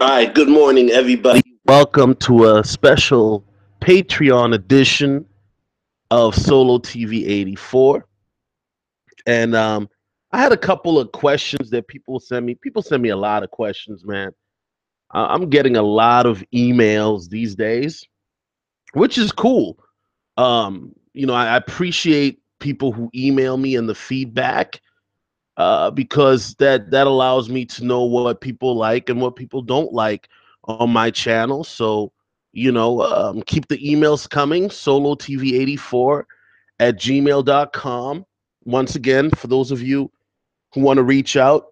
All right, good morning, everybody. Welcome to a special Patreon edition of Solo TV 84. And I had a couple of questions that people send me. People send me a lot of questions, man. I'm getting a lot of emails these days, which is cool. I appreciate people who email me and the feedback because that allows me to know what people like and what people don't like on my channel. So, keep the emails coming, solotv84 at gmail.com. Once again, for those of you who want to reach out,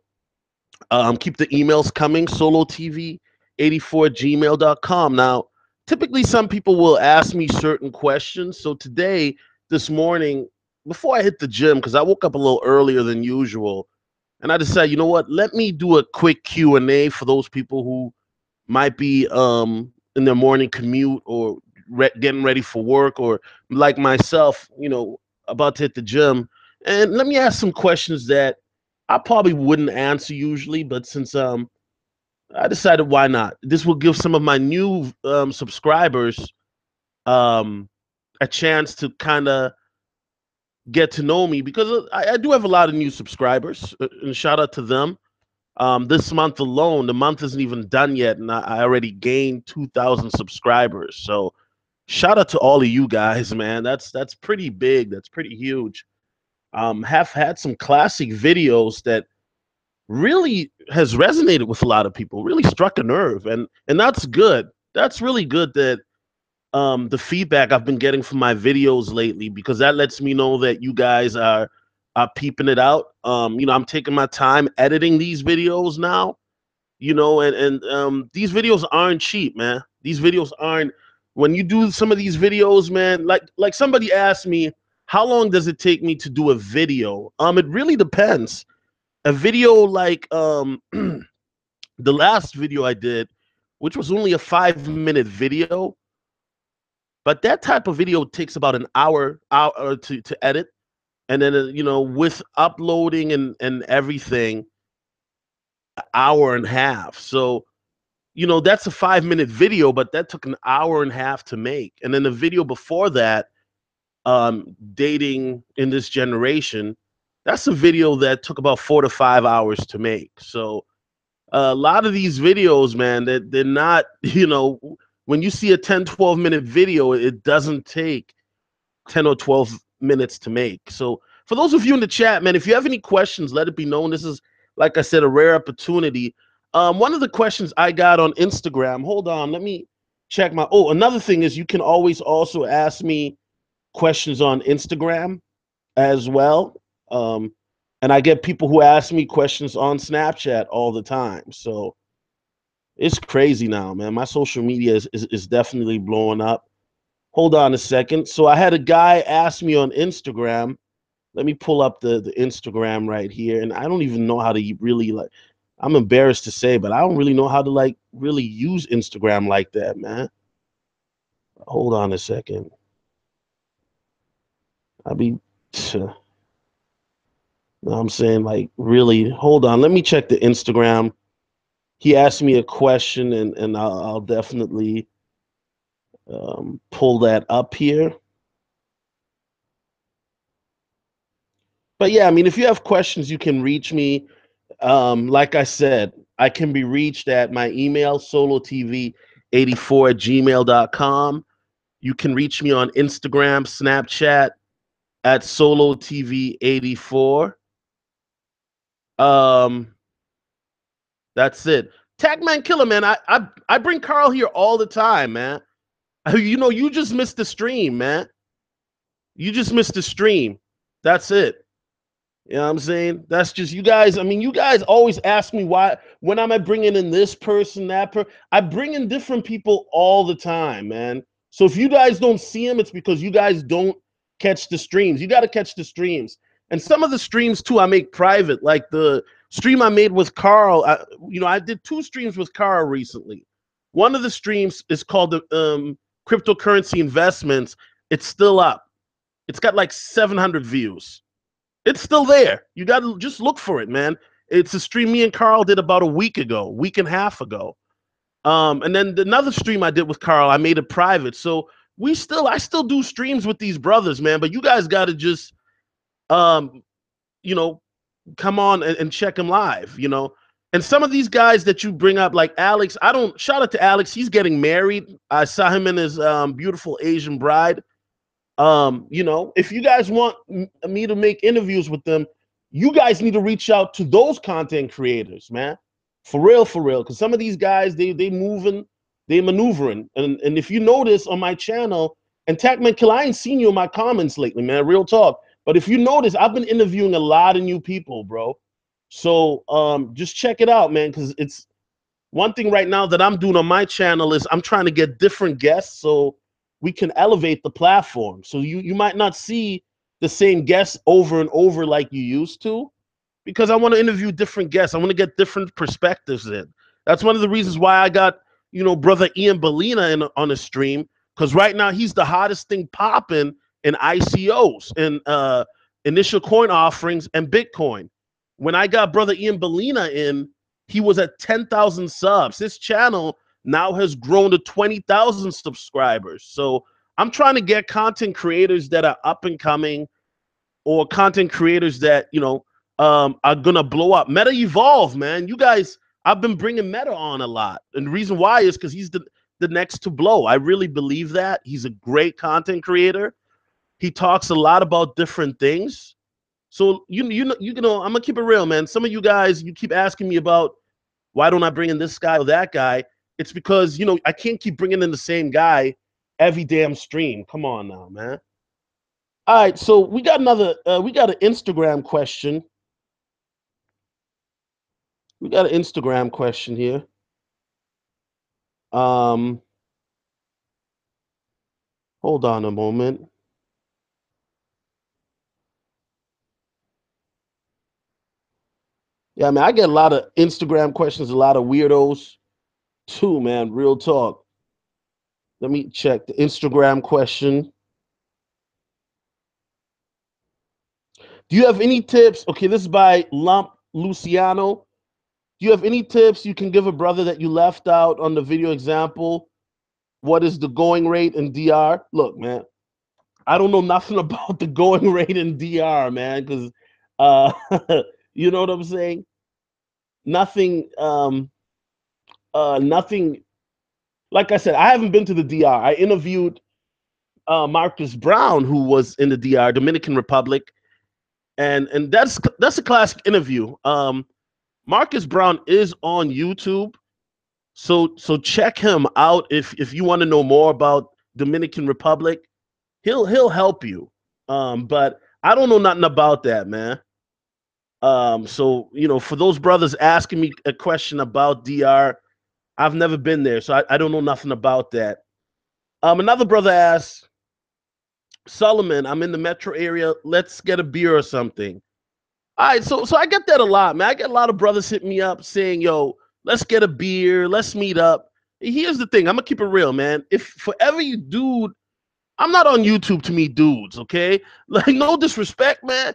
keep the emails coming, solotv84 at gmail.com. Now, typically some people will ask me certain questions. So today, this morning, before I hit the gym, because I woke up a little earlier than usual, and I decided, you know what? Let me do a quick Q&A for those people who might be in their morning commute or getting ready for work, or like myself, about to hit the gym. And let me ask some questions that I probably wouldn't answer usually, but since I decided why not? This will give some of my new subscribers um, a chance to kind of get to know me because I do have a lot of new subscribers, and shout out to them. This month alone, the month isn't even done yet, and I already gained 2,000 subscribers. So shout out to all of you guys, man. That's pretty big. That's pretty huge. Have had some classic videos that really has resonated with a lot of people. Really struck a nerve, and that's good. That's really good that the feedback I've been getting from my videos lately, because that lets me know that you guys are peeping it out. I'm taking my time editing these videos now, and these videos aren't cheap, man. These videos aren't. When you do some of these videos, man, like somebody asked me, how long does it take me to do a video? It really depends. A video like the last video I did, which was only a 5-minute video, but that type of video takes about an hour to edit, and then with uploading and everything, an hour and a half. So that's a 5-minute video, but that took an hour and a half to make. And then the video before that, dating in this generation, that's a video that took about 4 to 5 hours to make. So a lot of these videos, man, that they're not, when you see a 10-12 minute video, it doesn't take 10 or 12 minutes to make. So for those of you in the chat, man, if you have any questions, let it be known. This is, like I said, a rare opportunity. One of the questions I got on Instagram, hold on, let me check my, another thing is you can always also ask me questions on Instagram as well. Um, and I get people who ask me questions on Snapchat all the time. So it's crazy now, man. My social media is definitely blowing up. Hold on a second. So I had a guy ask me on Instagram. Let me pull up the Instagram right here. And I don't even know how to really like, I'm embarrassed to say, but I don't really know how to like really use Instagram like that, man. Hold on a second. I be, know I'm saying, like, really, hold on. Let me check the Instagram. He asked me a question, and I'll definitely pull that up here. But yeah, I mean, if you have questions, you can reach me. Like I said, I can be reached at my email, solotv84 at gmail.com. You can reach me on Instagram, Snapchat at solotv84. That's it. Tagman Killer, man. I bring Carl here all the time, man. You just missed the stream, man. You just missed the stream. That's it. You know what I'm saying? That's just you guys. I mean, you guys always ask me why, when am I bringing in this person, that person? I bring in different people all the time, man. So if you guys don't see them, it's because you guys don't catch the streams. You got to catch the streams. And some of the streams too, I make private. Like the stream I made with Carl. I did 2 streams with Carl recently. One of the streams is called the cryptocurrency investments. It's still up. It's got like 700 views. It's still there. You got to just look for it, man. It's a stream me and Carl did about a week and a half ago. And then another stream I did with Carl, I made it private. So I still do streams with these brothers, man. But you guys got to just, um, you know, come on and check him live, you know. And some of these guys that you bring up, like Alex, I don't shout out to Alex. He's getting married. I saw him and his beautiful Asian bride. You know, if you guys want me to make interviews with them, you guys need to reach out to those content creators, man. For real. Because some of these guys, they moving, they maneuvering. And if you notice on my channel, and Tacman Kill, I ain't seen you in my comments lately, man. Real talk. But if you notice, I've been interviewing a lot of new people, bro. So just check it out, man, because it's one thing right now that I'm doing on my channel is I'm trying to get different guests so we can elevate the platform. So you might not see the same guests over and over like you used to, because I want to interview different guests. I want to get different perspectives in. That's one of the reasons why I got, you know, brother Ian Bellina on the stream, because right now he's the hottest thing popping in ICOs and initial coin offerings and Bitcoin. When I got brother Ian Bellina in, he was at 10,000 subs. His channel now has grown to 20,000 subscribers. So I'm trying to get content creators that are up and coming, or content creators that, you know, are gonna blow up. Meta Evolve, man. You guys, I've been bringing Meta on a lot, and the reason why is because he's the next to blow. I really believe that. He's a great content creator. He talks a lot about different things. So you know, I'm gonna keep it real, man. Some of you guys, you keep asking me about why don't I bring in this guy or that guy. It's because, you know, I can't keep bringing in the same guy every damn stream. Come on now, man. All right, so we got we got an Instagram question. We got an Instagram question here. Um, Hold on a moment. Yeah, man, I get a lot of Instagram questions, a lot of weirdos too, man. Real talk. Let me check the Instagram question. Do you have any tips? Okay, this is by Lump Luciano. Do you have any tips you can give a brother that you left out on the video example? What is the going rate in DR? Look, man, I don't know nothing about the going rate in DR, man, because uh you know what I'm saying? Nothing nothing, like I said, I haven't been to the DR. I interviewed Marcus Brown, who was in the DR, Dominican Republic, and that's a classic interview. Marcus Brown is on YouTube. So check him out if you want to know more about Dominican Republic. He'll help you. But I don't know nothing about that, man. So you know, for those brothers asking me a question about DR, I've never been there, so I don't know nothing about that. Another brother asked, Solomon, I'm in the metro area. Let's get a beer or something. All right, so I get that a lot, man. I get a lot of brothers hit me up saying, "Yo, let's get a beer, let's meet up." Here's the thing, I'm gonna keep it real, man. If forever you dude, I'm not on YouTube to meet dudes, okay? Like no disrespect, man.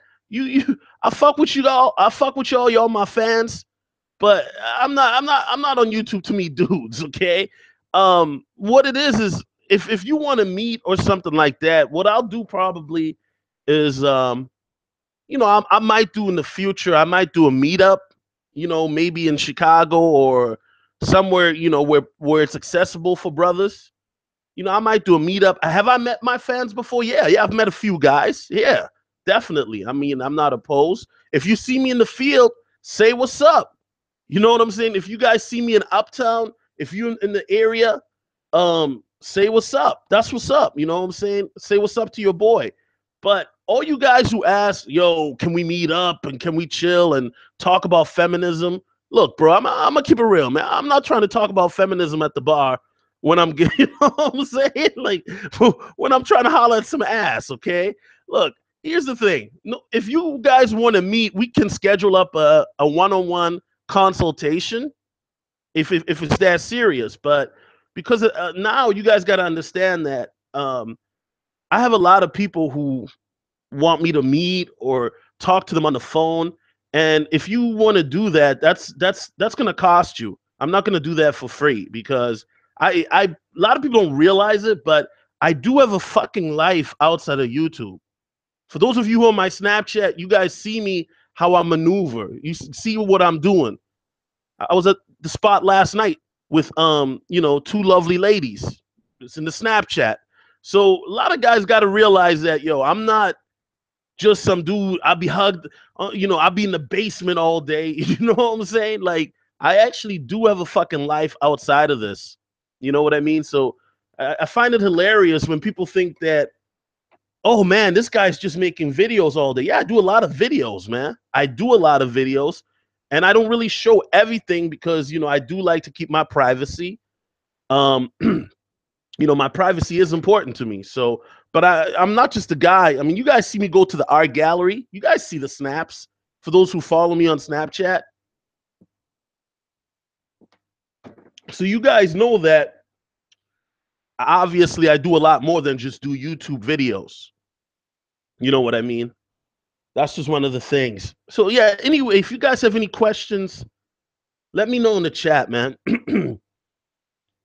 I fuck with you all. I fuck with y'all. Y'all my fans, but I'm not on YouTube to meet dudes, okay? What it is if you want to meet or something like that, what I'll do probably is you know, I might do in the future, I might do a meetup, you know, maybe in Chicago or somewhere, you know, where it's accessible for brothers. You know, I might do a meetup. Have I met my fans before? Yeah, I've met a few guys. Yeah, definitely. I mean, I'm not opposed. If you see me in the field, say what's up. You know what I'm saying? If you guys see me in Uptown, if you're in the area, say what's up. That's what's up. You know what I'm saying? Say what's up to your boy. But all you guys who ask, yo, can we meet up and can we chill and talk about feminism? Look, bro, I'm gonna keep it real, man. I'm not trying to talk about feminism at the bar when I'm getting, you know what I'm saying? Like when I'm trying to holler at some ass, okay? Look, here's the thing. No, if you guys want to meet, we can schedule up a one-on-one consultation if it's that serious. But because now you guys got to understand that I have a lot of people who want me to meet or talk to them on the phone, and if you want to do that, that's going to cost you. I'm not gonna do that for free because a lot of people don't realize it, but I do have a fucking life outside of YouTube. For those of you who are on my Snapchat, you guys see me how I maneuver. You see what I'm doing. I was at the spot last night with two lovely ladies. It's in the Snapchat. So a lot of guys got to realize that, yo, I'm not just some dude. I'll be hugged, I'll be in the basement all day. You know what I'm saying? Like, I actually do have a fucking life outside of this. You know what I mean? So I find it hilarious when people think that, oh man, this guy's just making videos all day. Yeah, I do a lot of videos, man. I do a lot of videos, and I don't really show everything because I do like to keep my privacy. My privacy is important to me. So, but I'm not just a guy. I mean, you guys see me go to the art gallery. You guys see the snaps. For those who follow me on Snapchat, so you guys know that obviously I do a lot more than just do YouTube videos. You know what I mean? That's just one of the things. So yeah, anyway, if you guys have any questions, let me know in the chat, man.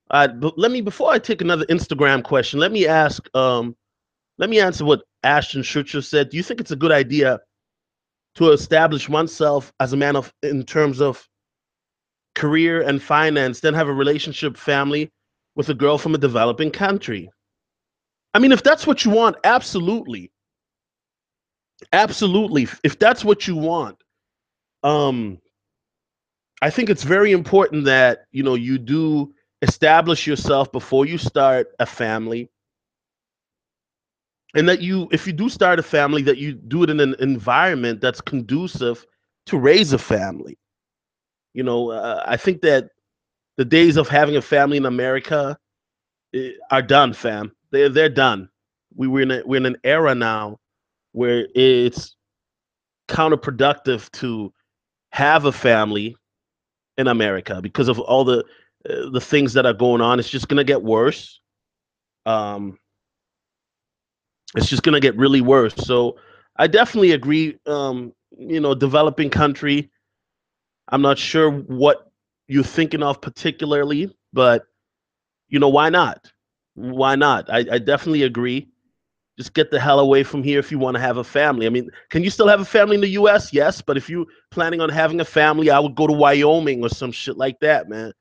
But before I take another Instagram question, let me answer what Ashton Schutzer said. Do you think it's a good idea to establish oneself as a man of in terms of career and finance, then have a relationship, family with a girl from a developing country? I mean, if that's what you want, absolutely. Absolutely. If that's what you want. I think it's very important that you do establish yourself before you start a family, and that if you do start a family, that you do it in an environment that's conducive to raise a family. I think that the days of having a family in America are done, fam. They're done. We're in an era now where it's counterproductive to have a family in America because of all the things that are going on. It's just gonna get worse. Um, it's just gonna get really worse. So I definitely agree. Developing country. I'm not sure what you're thinking of particularly, but why not? Why not? I definitely agree. Just get the hell away from here if you want to have a family. I mean, can you still have a family in the US? Yes, but if you planning on having a family, I would go to Wyoming or some shit like that, man.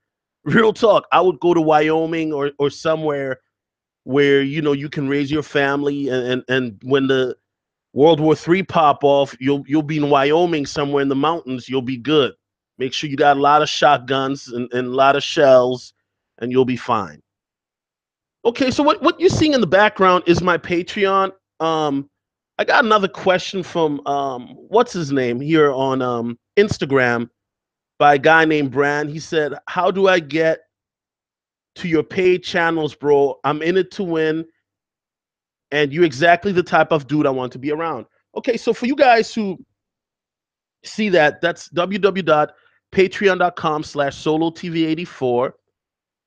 Real talk. I would go to Wyoming or somewhere where you can raise your family, and when the World War III pop off, you'll be in Wyoming somewhere in the mountains. You'll be good. Make sure you got a lot of shotguns and a lot of shells, and you'll be fine. Okay, so what you're seeing in the background is my Patreon. I got another question from what's his name here on Instagram by a guy named Brand. He said, "How do I get to your paid channels, bro? I'm in it to win, and you're exactly the type of dude I want to be around." Okay, so for you guys who see that, that's www.patreon.com/solotv84.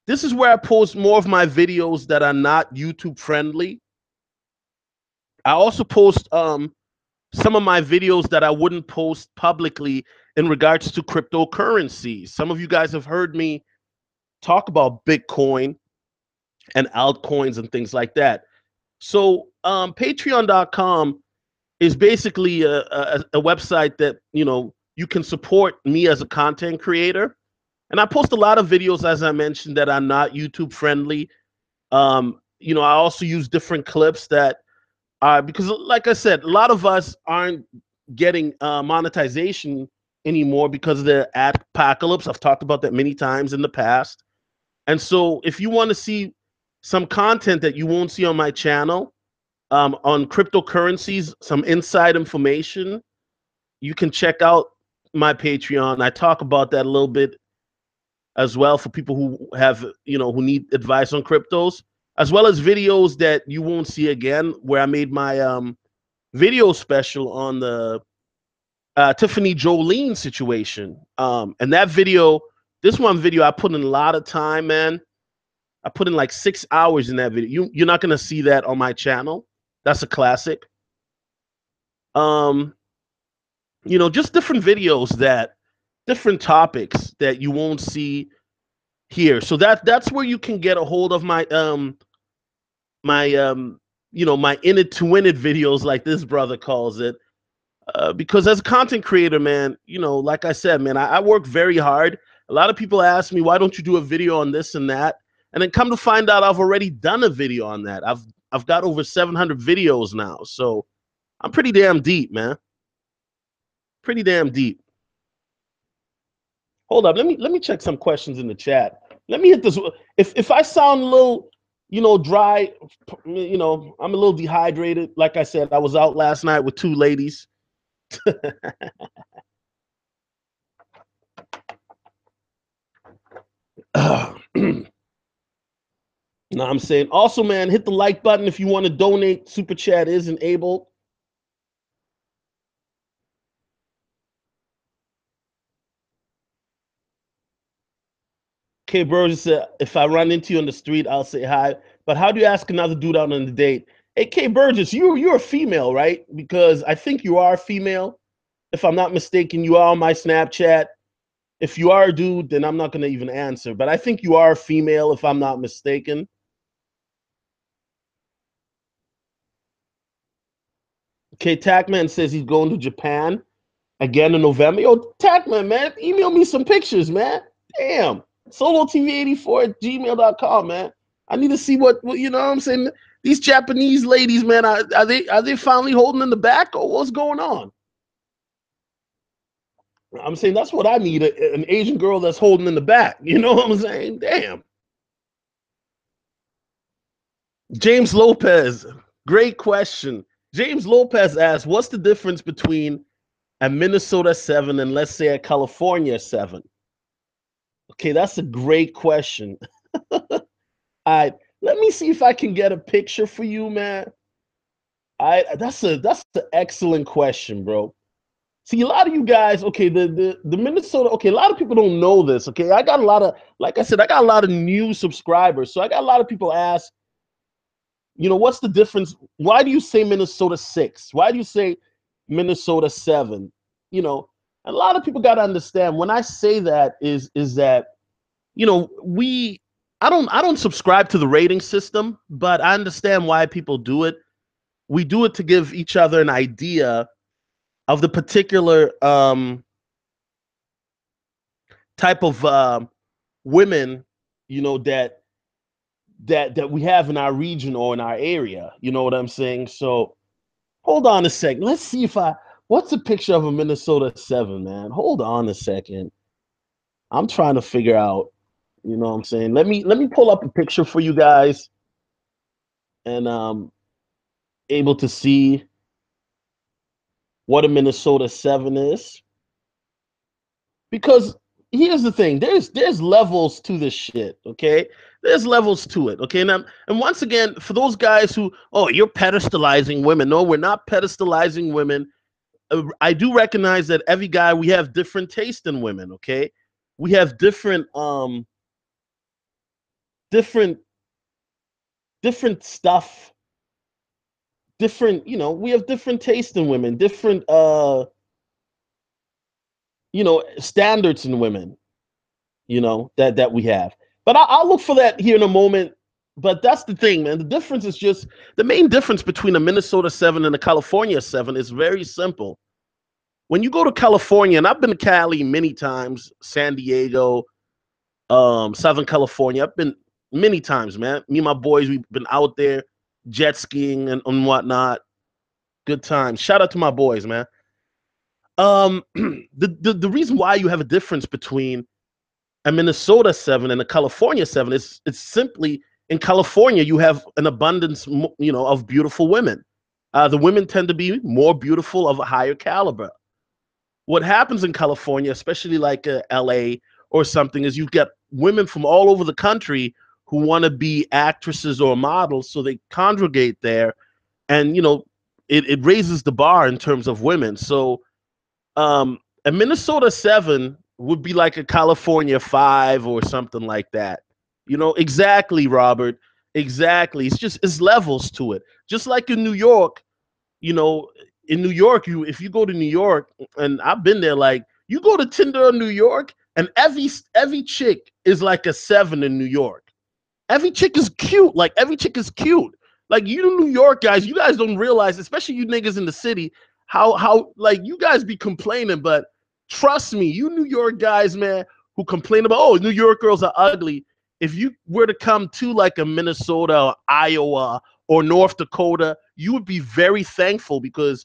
This is where I post more of my videos that are not YouTube friendly. I also post some of my videos that I wouldn't post publicly in regards to cryptocurrencies. Some of you guys have heard me talk about Bitcoin and altcoins and things like that. So patreon.com is basically a website that you can support me as a content creator. And I post a lot of videos, as I mentioned, that are not YouTube friendly. I also use different clips that because, like I said, a lot of us aren't getting monetization anymore because of the ad apocalypse. I've talked about that many times in the past. And so if you want to see some content that you won't see on my channel on cryptocurrencies, some inside information, you can check out my Patreon. I talk about that a little bit as well for people who have, who need advice on cryptos, as well as videos that you won't see again, where I made my video special on the Tiffany Jolene situation. And that video, this one video, I put in a lot of time, man. I put in like 6 hours in that video. You're not gonna see that on my channel. That's a classic. Just different videos different topics that you won't see here. So that's where you can get a hold of my my my in it to win it videos, like this brother calls it. Because as a content creator, man, like I said, man, I work very hard. A lot of people ask me, why don't you do a video on this and that? And then come to find out, I've already done a video on that. I've got over 700 videos now, so I'm pretty damn deep, man. Pretty damn deep. Hold up, let me check some questions in the chat. Let me hit this. If I sound a little, dry, I'm a little dehydrated. Like I said, I was out last night with two ladies. Now I'm saying also, man, hit the like button if you want to donate. Super chat is enabled. K. Burgess said, if I run into you on the street, I'll say hi. But how do you ask another dude out on a date? Hey, K. Burgess, you're a female, right? Because I think you are a female. If I'm not mistaken, you are on my Snapchat. If you are a dude, then I'm not going to even answer. But I think you are a female, if I'm not mistaken. Okay, Tackman says he's going to Japan again in November. Yo, Tackman, man, email me some pictures, man. Damn. SoloTV84@gmail.com, man. I need to see what I'm saying. These Japanese ladies, man, are they finally holding in the back, or what's going on? I'm saying that's what I need, an Asian girl that's holding in the back. You know what I'm saying? Damn. James Lopez, great question. James Lopez asks, what's the difference between a Minnesota 7 and, let's say, a California 7? Okay, that's a great question. All right, let me see if I can get a picture for you, man. That's an excellent question, bro. See, a lot of you guys, okay, the Minnesota, okay, a lot of people don't know this, okay? I got a lot of, like I said, I got a lot of new subscribers. So I got a lot of people ask, what's the difference? Why do you say Minnesota 6? Why do you say Minnesota 7? A lot of people got to understand, when I say that is that, I don't subscribe to the rating system, but I understand why people do it. We do it to give each other an idea of the particular type of women, that we have in our region or in our area. You know what I'm saying? So hold on a second. Let's see what's a picture of a Minnesota 7, man? Hold on a second. I'm trying to figure out, you know what I'm saying? Let me pull up a picture for you guys, and able to see what a Minnesota 7 is. Because here's the thing, there's levels to this shit, okay? There's levels to it, okay? And once again, for those guys who, oh, you're pedestalizing women. No, we're not pedestalizing women. I do recognize that every guy, we have different taste in women, okay? We have different different stuff, different, we have different taste in women, different standards in women, that we have. But I'll look for that here in a moment. But that's the thing, man. The difference is just, the main difference between a Minnesota 7 and a California 7 is very simple. When you go to California, and I've been to Cali many times, San Diego, Southern California, I've been many times, man. Me and my boys, we've been out there jet skiing and whatnot. Good times. Shout out to my boys, man. The reason why you have a difference between a Minnesota 7 and a California 7 is, it's simply, in California you have an abundance, of beautiful women. The women tend to be more beautiful, of a higher caliber. What happens in California, especially like LA or something, is you get women from all over the country who want to be actresses or models, so they congregate there, and it raises the bar in terms of women. So a Minnesota 7 would be like a California 5 or something like that. Exactly, Robert. Exactly. It's levels to it. Just like in New York, in New York, if you go to New York, and I've been there, like, you go to Tinder in New York, And every chick is like a 7 in New York. Every chick is cute. Like every chick is cute. Like you New York guys, you guys don't realize, especially you niggas in the city, how like you guys be complaining, but trust me, you New York guys, man, who complain about, oh, New York girls are ugly. If you were to come to like a Minnesota or Iowa or North Dakota, you would be very thankful because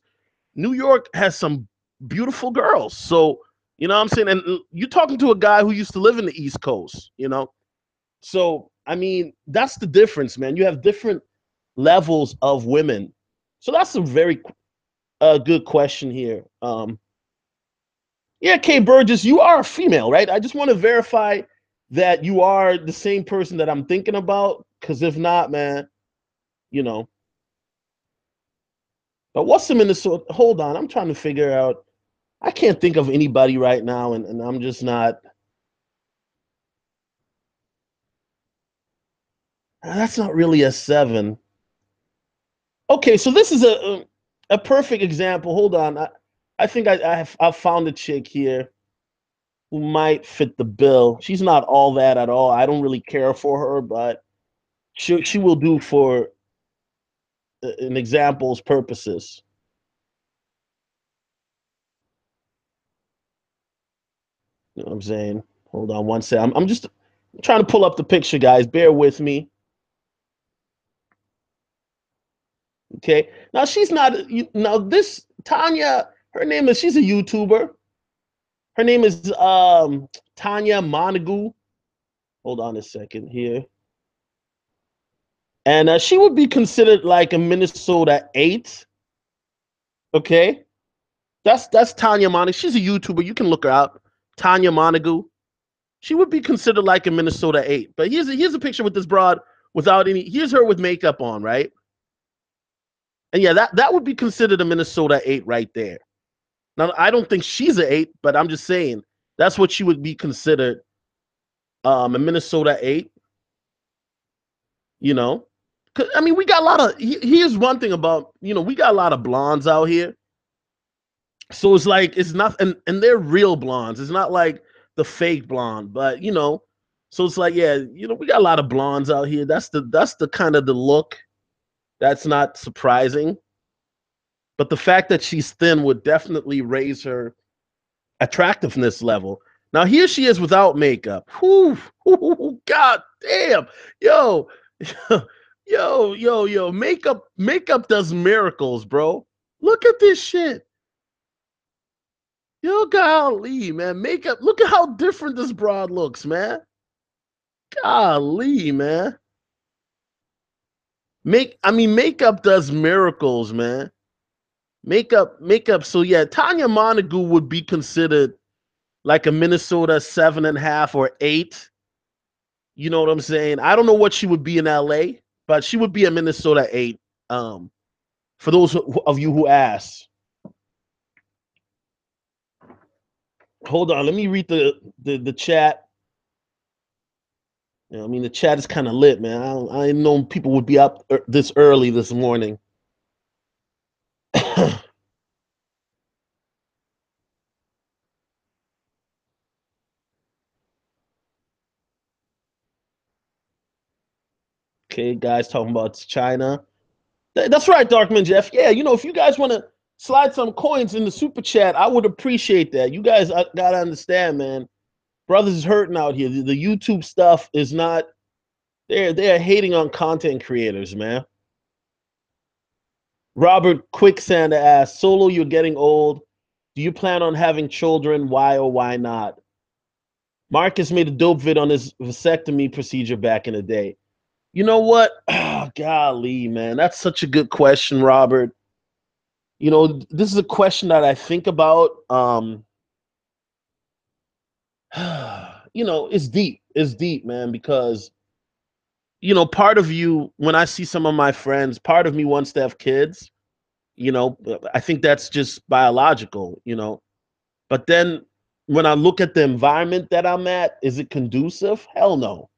New York has some beautiful girls. So, you know what I'm saying? And you're talking to a guy who used to live in the East Coast, you know? So, I mean, that's the difference, man. You have different levels of women. So that's a very good question here. Yeah, Kay Burgess, you are a female, right? I just want to verify that you are the same person that I'm thinking about, because if not, man, you know. But what's the Minnesota? Hold on, I'm trying to figure out. I can't think of anybody right now, and I'm just not. That's not really a 7. Okay, so this is a perfect example. Hold on, I think I've found a chick here who might fit the bill. She's not all that at all. I don't really care for her, but she will do for an example's purposes. You know what I'm saying? Hold on one second. I'm just trying to pull up the picture, guys. Bear with me. Okay. Now she's not. Now this Tanya, her name is. She's a YouTuber. Her name is Tanya Montague. Hold on a second here. And she would be considered like a Minnesota 8. Okay. That's Tanya Montague. She's a YouTuber. You can look her up. Tanya Montague. She would be considered like a Minnesota 8. But here's a picture with this broad without any. Here's her with makeup on, right? And yeah, that would be considered a Minnesota 8 right there. Now I don't think she's an 8, but I'm just saying that's what she would be considered, a Minnesota 8. You know, I mean, we got a lot of. Here's one thing about, we got a lot of blondes out here. So it's like it's not, and they're real blondes. It's not like the fake blonde, but so it's like, yeah, we got a lot of blondes out here. That's the kind of the look. That's not surprising. But the fact that she's thin would definitely raise her attractiveness level. Now here she is without makeup. Whew, God damn. Yo, yo. Makeup does miracles, bro. Look at this shit. Yo, golly, man. Makeup. Look at how different this broad looks, man. Golly, man. Makeup does miracles, man. Makeup. So yeah, Tanya Montague would be considered like a Minnesota 7.5 or 8. You know what I'm saying? I don't know what she would be in LA, but she would be a Minnesota 8. For those of you who asked. Hold on, let me read the chat. The chat is kind of lit, man. I didn't know people would be up this early this morning. Okay, guys talking about China. That's right, Darkman Jeff. Yeah, if you guys want to slide some coins in the super chat, I would appreciate that. You guys gotta understand, man. Brothers is hurting out here. The YouTube stuff is not. They're hating on content creators, man. Robert Quicksand asked, Solo, you're getting old. Do you plan on having children? Why or why not? Marcus made a dope vid on his vasectomy procedure back in the day. You know what? Oh, golly, man. That's such a good question, Robert. This is a question that I think about. It's deep. It's deep, man, because, part of you, when I see some of my friends, part of me wants to have kids. I think that's just biological. But then when I look at the environment that I'm at, is it conducive? Hell no.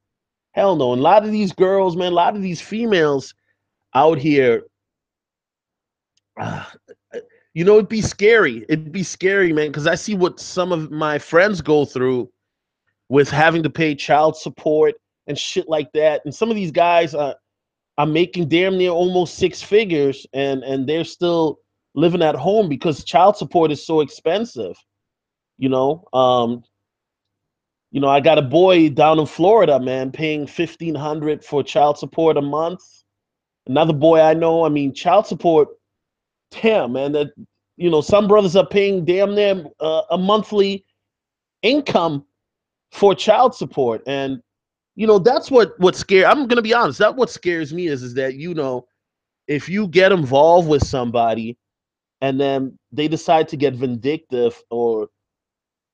Hell no. And a lot of these girls, man, a lot of these females out here, uh, it'd be scary. It'd be scary, man, because I see what some of my friends go through. with having to pay child support and shit like that. And some of these guys are making damn near almost six figures, and they're still living at home because child support is so expensive. You know, I got a boy down in Florida, man, paying $1,500 for child support a month. Another boy I know, I mean, child support, damn, man, that some brothers are paying damn near a monthly income for child support, and that's what scares. I'm gonna be honest. That what scares me is that if you get involved with somebody and then they decide to get vindictive, or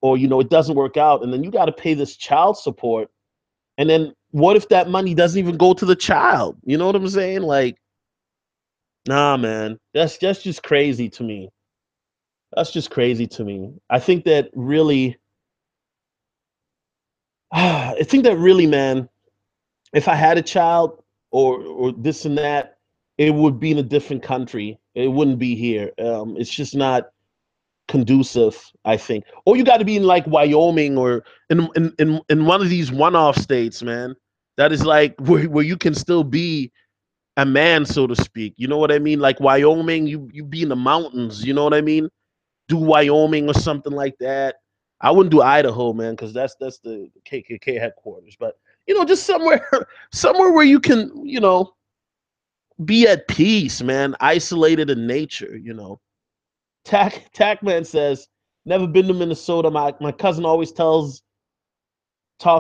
it doesn't work out, and then you got to pay this child support, and then what if that money doesn't even go to the child? You know what I'm saying? Like, nah, man, that's just crazy to me. That's just crazy to me. I think that really, man, if I had a child or this and that, it would be in a different country. It wouldn't be here. It's just not conducive, I think. Or you got to be in like Wyoming or in one of these one-off states, man. That is like where you can still be a man, so to speak. You know what I mean? Like Wyoming, you be in the mountains. You know what I mean? Do Wyoming or something like that. I wouldn't do Idaho, man, because that's the KKK headquarters. But just somewhere somewhere where you can be at peace, man, isolated in nature. Tackman says, never been to Minnesota. My cousin always talks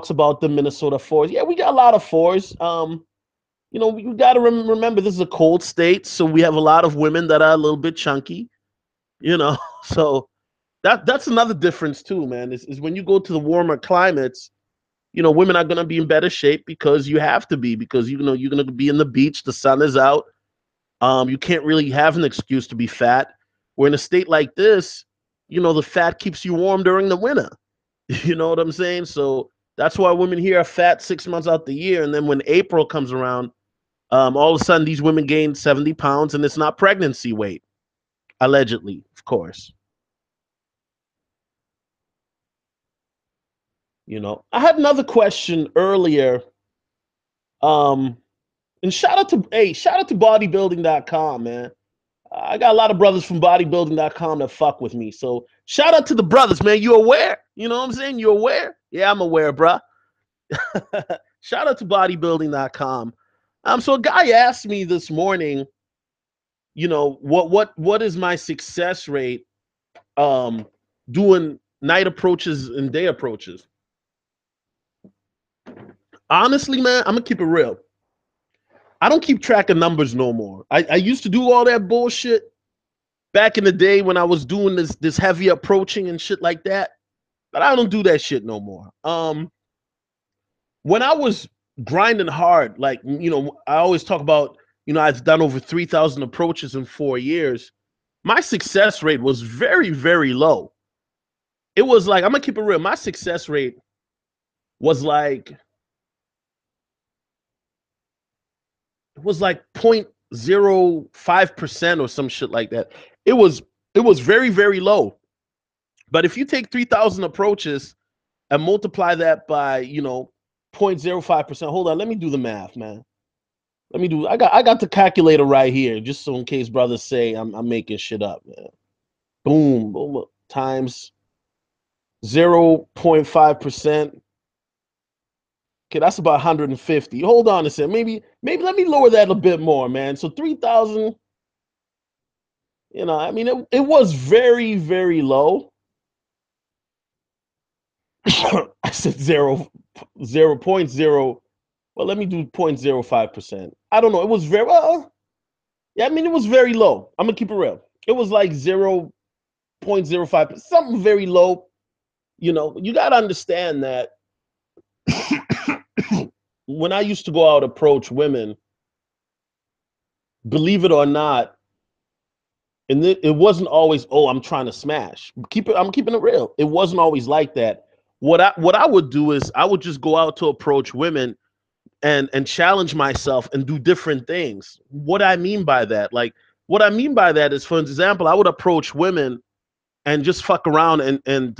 about the Minnesota fours. Yeah, we got a lot of fours. You got to remember this is a cold state, so we have a lot of women that are a little bit chunky. So that's another difference too, man. Is when you go to the warmer climates, women are gonna be in better shape because you have to be, because you're gonna be in the beach, the sun is out. You can't really have an excuse to be fat. Where in a state like this, the fat keeps you warm during the winter. You know what I'm saying? So that's why women here are fat 6 months out the year, and then when April comes around, all of a sudden these women gain 70 pounds, and it's not pregnancy weight, allegedly, of course. I had another question earlier. And shout out to bodybuilding.com, man. I got a lot of brothers from bodybuilding.com that fuck with me. So shout out to the brothers, man. You aware? You know what I'm saying? You aware? Yeah, I'm aware, bruh. Shout out to bodybuilding.com. So a guy asked me this morning, what is my success rate doing night approaches and day approaches? Honestly, man, I'm gonna keep it real. I don't keep track of numbers no more. I used to do all that bullshit back in the day when I was doing this heavy approaching and shit like that, but I don't do that shit no more. When I was grinding hard, like I always talk about, I've done over 3,000 approaches in 4 years. My success rate was very, very low. It was like, I'm gonna keep it real. My success rate was like 0.05% or some shit like that. It was very, very low. But if you take 3,000 approaches and multiply that by 0.05%, hold on, let me do the math, man. I got the calculator right here, just so in case brothers say I'm making shit up, man. Boom, times 0.5%. Okay, that's about 150. Hold on a second. Maybe let me lower that a bit more, man. So 3,000, I mean, it was very, very low. I said 0.0. Well, let me do 0.05%. I don't know. It was very well. Yeah, I mean, it was very low. I'm gonna keep it real. It was like 0.05, something very low. You gotta understand that when I used to go out approach women, believe it or not, and it wasn't always, oh, I'm trying to smash. I'm keeping it real. It wasn't always like that. What I would do is I would just go out to approach women and challenge myself and do different things. What I mean by that, is, for example, I would approach women and just fuck around and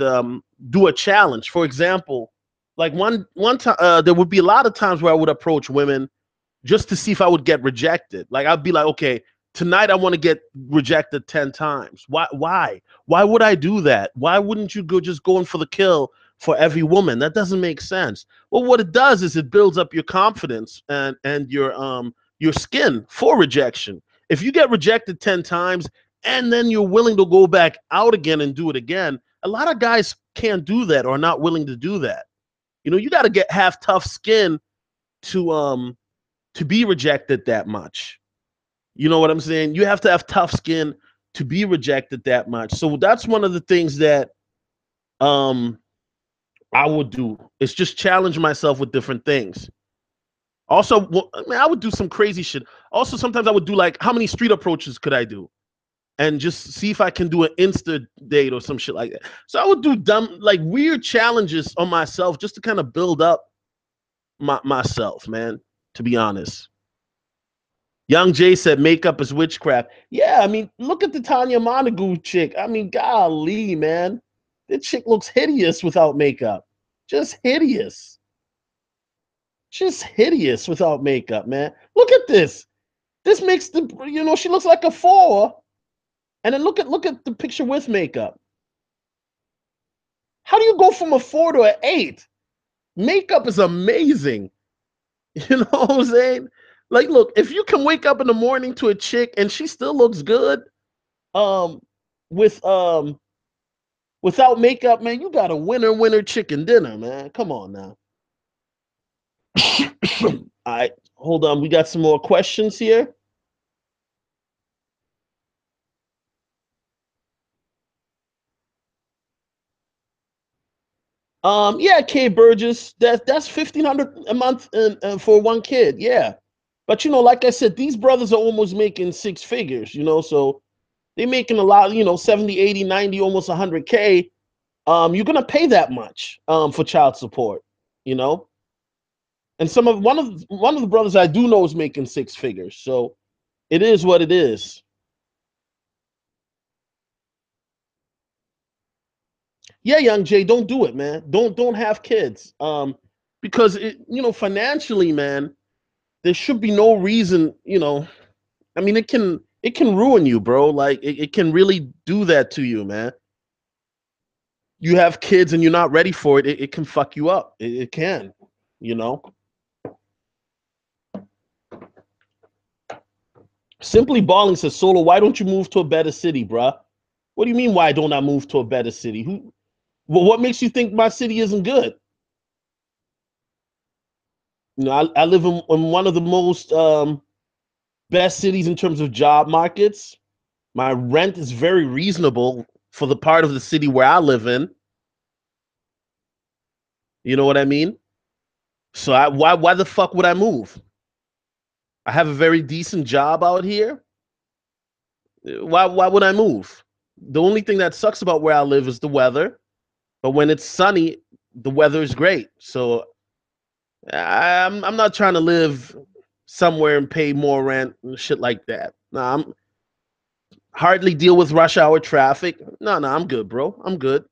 do a challenge. For example, Like one time, there would be a lot of times where I would approach women just to see if I would get rejected. Like I'd be like, okay, tonight I want to get rejected 10 times. Why would I do that? Why wouldn't you go just going for the kill for every woman? That doesn't make sense. Well, what it does is it builds up your confidence and your skin for rejection. If you get rejected 10 times and then you're willing to go back out again and do it again, a lot of guys can't do that or are not willing to do that. You know, you got to have tough skin to be rejected that much. You know what I'm saying? You have to have tough skin to be rejected that much. So that's one of the things that um I would do. Is just challenge myself with different things. Also, well, I mean, I would do some crazy shit. Also, sometimes I would do like, how many street approaches could I do? And just see if I can do an Insta date or some shit like that. So I would do dumb, like weird challenges on myself just to kind of build up myself, man, to be honest. Young Jay said makeup is witchcraft. Yeah, I mean, look at the Tanya Montague chick. I mean, golly, man. That chick looks hideous without makeup. Just hideous. Just hideous without makeup, man. Look at this. This makes the, you know, she looks like a 4. And then look at the picture with makeup. How do you go from a 4 to an 8? Makeup is amazing. You know what I'm saying? Like, look, if you can wake up in the morning to a chick and she still looks good, um, with without makeup, man, you got a winner chicken dinner, man. Come on now. All right, hold on. We got some more questions here. Yeah, K Burgess, that's 1,500 a month for one kid. Yeah, but you know, like I said, these brothers are almost making 6 figures. You know, so they're making a lot. You know, 70, 80, 90, almost 100K. You're gonna pay that much for child support. You know, and one of the brothers I do know is making 6 figures. So it is what it is. Yeah, young Jay, don't do it, man. Don't have kids. Because you know, financially, man, there should be no reason, you know. I mean, it can ruin you, bro. Like it can really do that to you, man. You have kids and you're not ready for it, it can fuck you up. It can, you know. Simply Balling says, Solo, why don't you move to a better city, bruh? What do you mean, why don't I move to a better city? Well, what makes you think my city isn't good? You know, I live in one of the most best cities in terms of job markets. My rent is very reasonable for the part of the city where I live in. You know what I mean? So why the fuck would I move? I have a very decent job out here. Why would I move? The only thing that sucks about where I live is the weather. But when it's sunny, the weather is great. So I'm not trying to live somewhere and pay more rent and shit like that. Nah, I'm hardly deal with rush hour traffic. No, I'm good, bro. I'm good.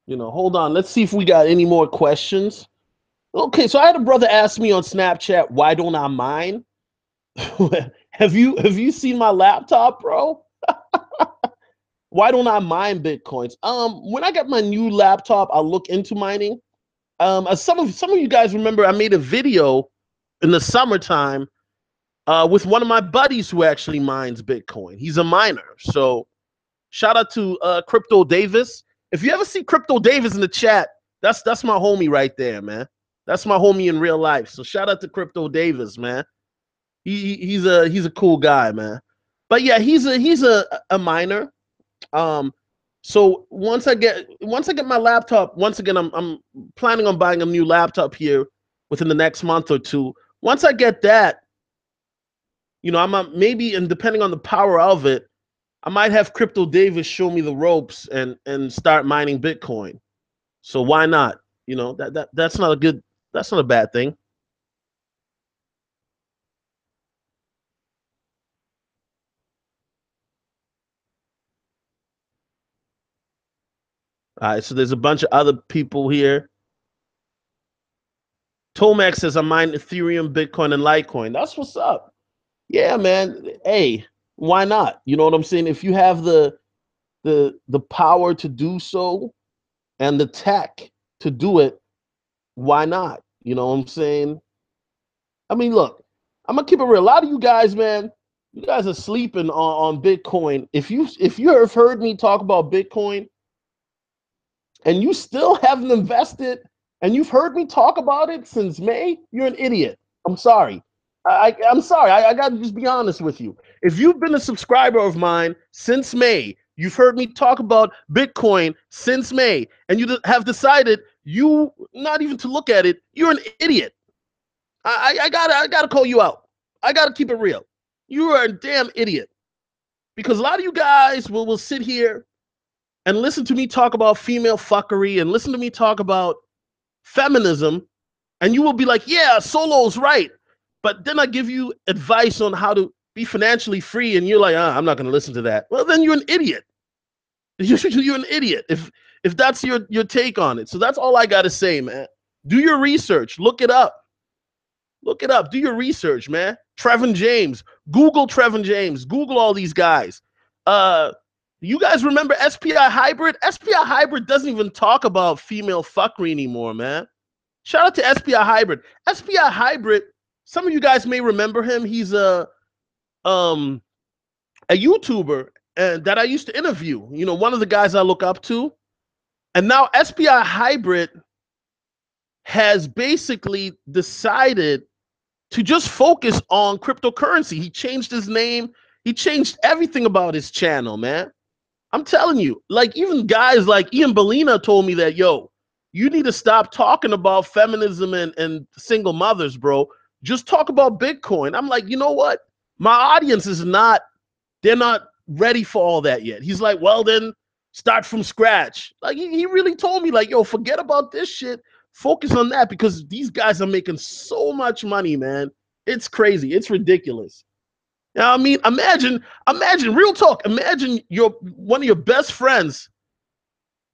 You know, hold on. Let's see if we got any more questions. Okay, so I had a brother ask me on Snapchat, why don't I mine? Have you seen my laptop, bro? Why don't I mine bitcoins? When I get my new laptop, I'll look into mining. As some of you guys remember, I made a video in the summertime with one of my buddies who actually mines Bitcoin. He's a miner. So shout out to Crypto Davis. If you ever see Crypto Davis in the chat, that's my homie right there, man. That's my homie in real life. So shout out to Crypto Davis, man. He's a cool guy, man. But yeah, he's a miner. Um, so once I get my laptop, once again, I'm planning on buying a new laptop here within the next month or two. Once I get that, you know, maybe, and depending on the power of it, I might have Crypto Davis show me the ropes and start mining Bitcoin. So why not? You know, that's not a bad thing. All right, so there's a bunch of other people here. Tomax says, I mine Ethereum, Bitcoin, and Litecoin. That's what's up. Yeah, man. Hey, why not? You know what I'm saying? If you have the power to do so and the tech to do it, why not? You know what I'm saying? I mean, look, I'm gonna keep it real. A lot of you guys, man, you guys are sleeping on Bitcoin. If you have heard me talk about Bitcoin and you still haven't invested and you've heard me talk about it since May, you're an idiot. I'm sorry. I'm sorry. I got to just be honest with you. If you've been a subscriber of mine since May, you've heard me talk about Bitcoin since May, and you have decided you not even to look at it, you're an idiot. I gotta call you out. I gotta keep it real. You are a damn idiot because a lot of you guys will sit here and listen to me talk about female fuckery and listen to me talk about feminism, and you will be like, yeah, Solo's right. But then I give you advice on how to be financially free, and you're like, I'm not going to listen to that. Well, then you're an idiot. You're an idiot if that's your take on it. So that's all I got to say, man. Do your research. Look it up. Look it up. Do your research, man. Trevin James. Google Trevin James. Google all these guys. You guys remember SPI Hybrid? SPI Hybrid doesn't even talk about female fuckery anymore, man. Shout out to SPI Hybrid. SPI Hybrid, some of you guys may remember him. He's a YouTuber and that I used to interview. You know, one of the guys I look up to. And now SPI Hybrid has basically decided to just focus on cryptocurrency. He changed his name. He changed everything about his channel, man. I'm telling you, like even guys like Ian Bellina told me that, yo, you need to stop talking about feminism and single mothers, bro. Just talk about Bitcoin. I'm like, you know what? My audience is not, they're not ready for all that yet. He's like, well, then start from scratch. Like he really told me, like, yo, forget about this shit. Focus on that because these guys are making so much money, man. It's crazy. It's ridiculous. You know what I mean? Imagine, real talk. Imagine your one of your best friends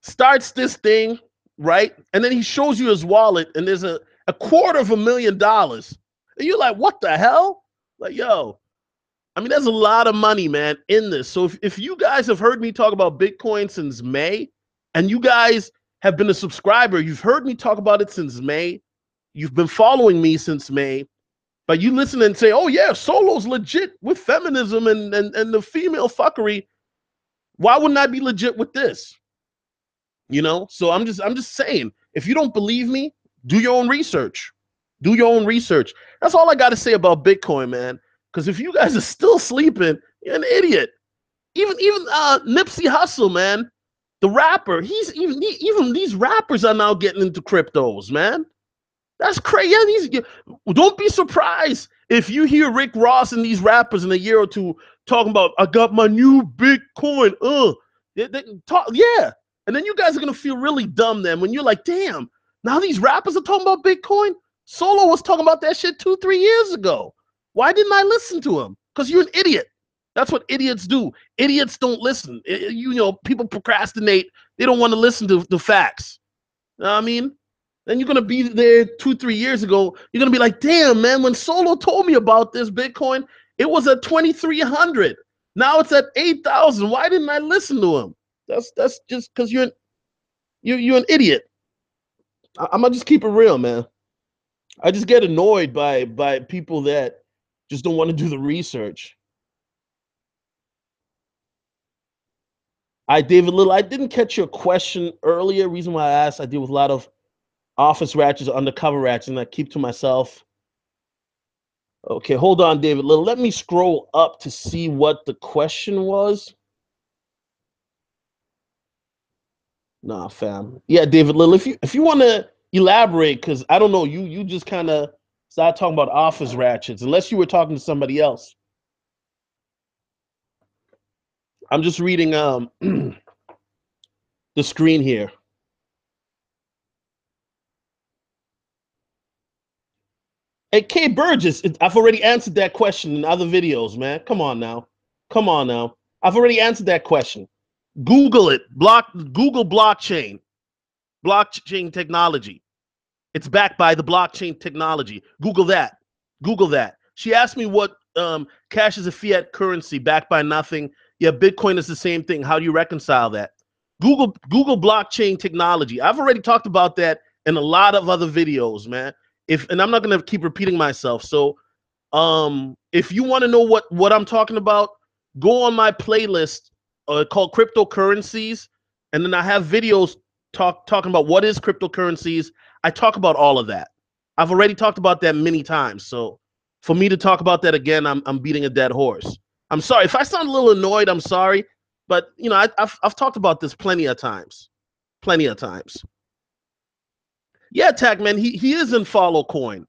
starts this thing, right? And then he shows you his wallet, and there's a $250,000. And you're like, what the hell? Like, yo, I mean, there's a lot of money, man, in this. So if you guys have heard me talk about Bitcoin since May, and you guys have been a subscriber, you've heard me talk about it since May, you've been following me since May, but you listen and say, oh yeah, Solo's legit with feminism and the female fuckery. Why wouldn't I be legit with this? You know, so I'm just saying, if you don't believe me, do your own research. Do your own research. That's all I got to say about Bitcoin, man. Because if you guys are still sleeping, you're an idiot. Even Nipsey Hussle, man, the rapper, even these rappers are now getting into cryptos, man. That's crazy. Don't be surprised if you hear Rick Ross and these rappers in a year or two talking about, I got my new Bitcoin. They talk, yeah. And then you guys are going to feel really dumb then when you're like, damn, now these rappers are talking about Bitcoin? Solo was talking about that shit 2-3 years ago. Why didn't I listen to him? Because you're an idiot. That's what idiots do. Idiots don't listen. You know, people procrastinate. They don't want to listen to the facts. You know what I mean? Then you're gonna be there 2-3 years ago. You're gonna be like, damn, man, when Solo told me about this Bitcoin, it was at 2,300. Now it's at 8,000. Why didn't I listen to him? That's just because you're an idiot. I'm gonna just keep it real, man. I just get annoyed by people that just don't want to do the research. David Little, I didn't catch your question earlier. Reason why I asked, I deal with a lot of office ratchets, undercover ratchets, and I keep to myself. Okay, hold on, David Little. Let me scroll up to see what the question was. Nah, fam. Yeah, David Little, if you want to elaborate, because I don't know, you just kind of started talking about office ratchets, unless you were talking to somebody else. I'm just reading the screen here. Hey, K Burgess, I've already answered that question in other videos, man. Come on now. Come on now. I've already answered that question. Google it. Google blockchain technology. It's backed by the blockchain technology. Google that. Google that. She asked me what cash is a fiat currency backed by nothing. Yeah, Bitcoin is the same thing. How do you reconcile that? Google blockchain technology. I've already talked about that in a lot of other videos, man. And I'm not gonna keep repeating myself. So if you want to know what I'm talking about, go on my playlist called cryptocurrencies, and then I have videos talking about what is cryptocurrencies. I talk about all of that. I've already talked about that many times. So for me to talk about that again, I'm beating a dead horse. I'm sorry if I sound a little annoyed. I'm sorry, but you know I've talked about this plenty of times, plenty of times. Yeah, Tagman, he is in Follow Coin.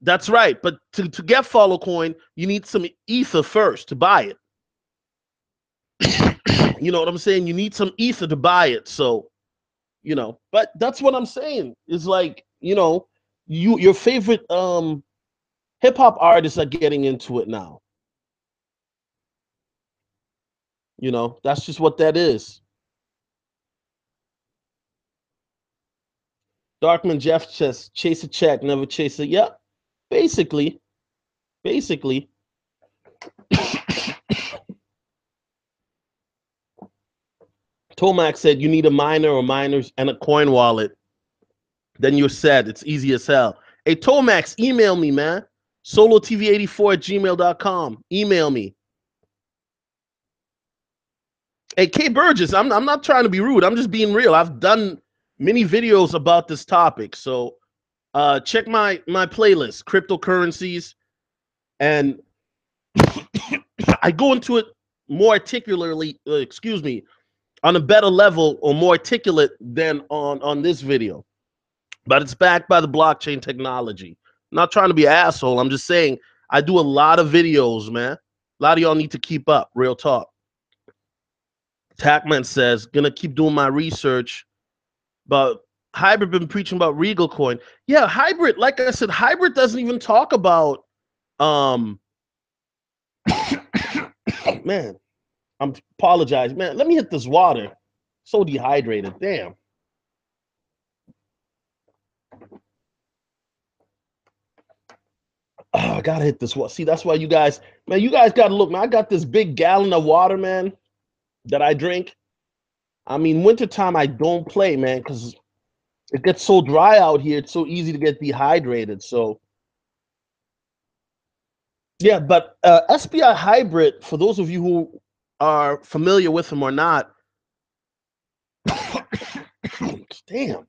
That's right. But to get Follow Coin, you need some ether first to buy it. You know what I'm saying? You need some ether to buy it. So, you know, but that's what I'm saying. It's like, you know, your favorite hip hop artists are getting into it now. You know, that's just what that is. Darkman Jeff just chase a check, never chase it. Yeah, basically, basically. Tomac said you need a miner or miners and a coin wallet. Then you're set. It's easy as hell. Hey, Tomax, email me, man. SoloTV84 at gmail.com. Email me. Hey, K Burgess, I'm not trying to be rude. I'm just being real. I've done many videos about this topic. So check my playlist, cryptocurrencies, and I go into it more articulately, on a better level or more articulate than on this video. But it's backed by the blockchain technology. I'm not trying to be an asshole. I'm just saying I do a lot of videos, man. A lot of y'all need to keep up. Real talk. Tackman says, gonna keep doing my research. But Hybrid been preaching about Regal Coin. Yeah, Hybrid, like I said, Hybrid doesn't even talk about man, I'm apologize. Man, let me hit this water. So dehydrated. Damn. Oh, I gotta hit this water. See, that's why you guys, man, you guys gotta look, man. I got this big gallon of water, man, that I drink. I mean, wintertime I don't play, man, because it gets so dry out here. It's so easy to get dehydrated. So yeah, but SPI Hybrid, for those of you who are familiar with him or not, damn,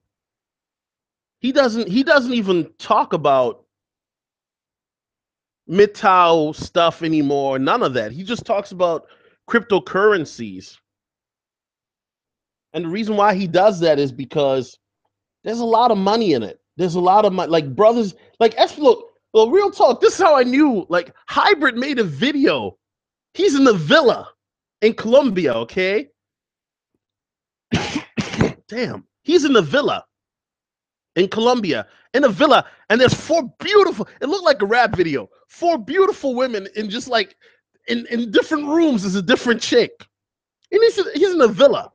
he doesn't even talk about MGTOW stuff anymore. None of that. He just talks about cryptocurrencies. And the reason why he does that is because there's a lot of money in it. There's a lot of money. Like brothers, like look, well, real talk. This is how I knew. Like Hybrid made a video. He's in the villa in Colombia. Okay, damn, he's in the villa in Colombia, in a villa, and there's four beautiful. It looked like a rap video. Four beautiful women in just like in different rooms is a different chick, and he's in a villa.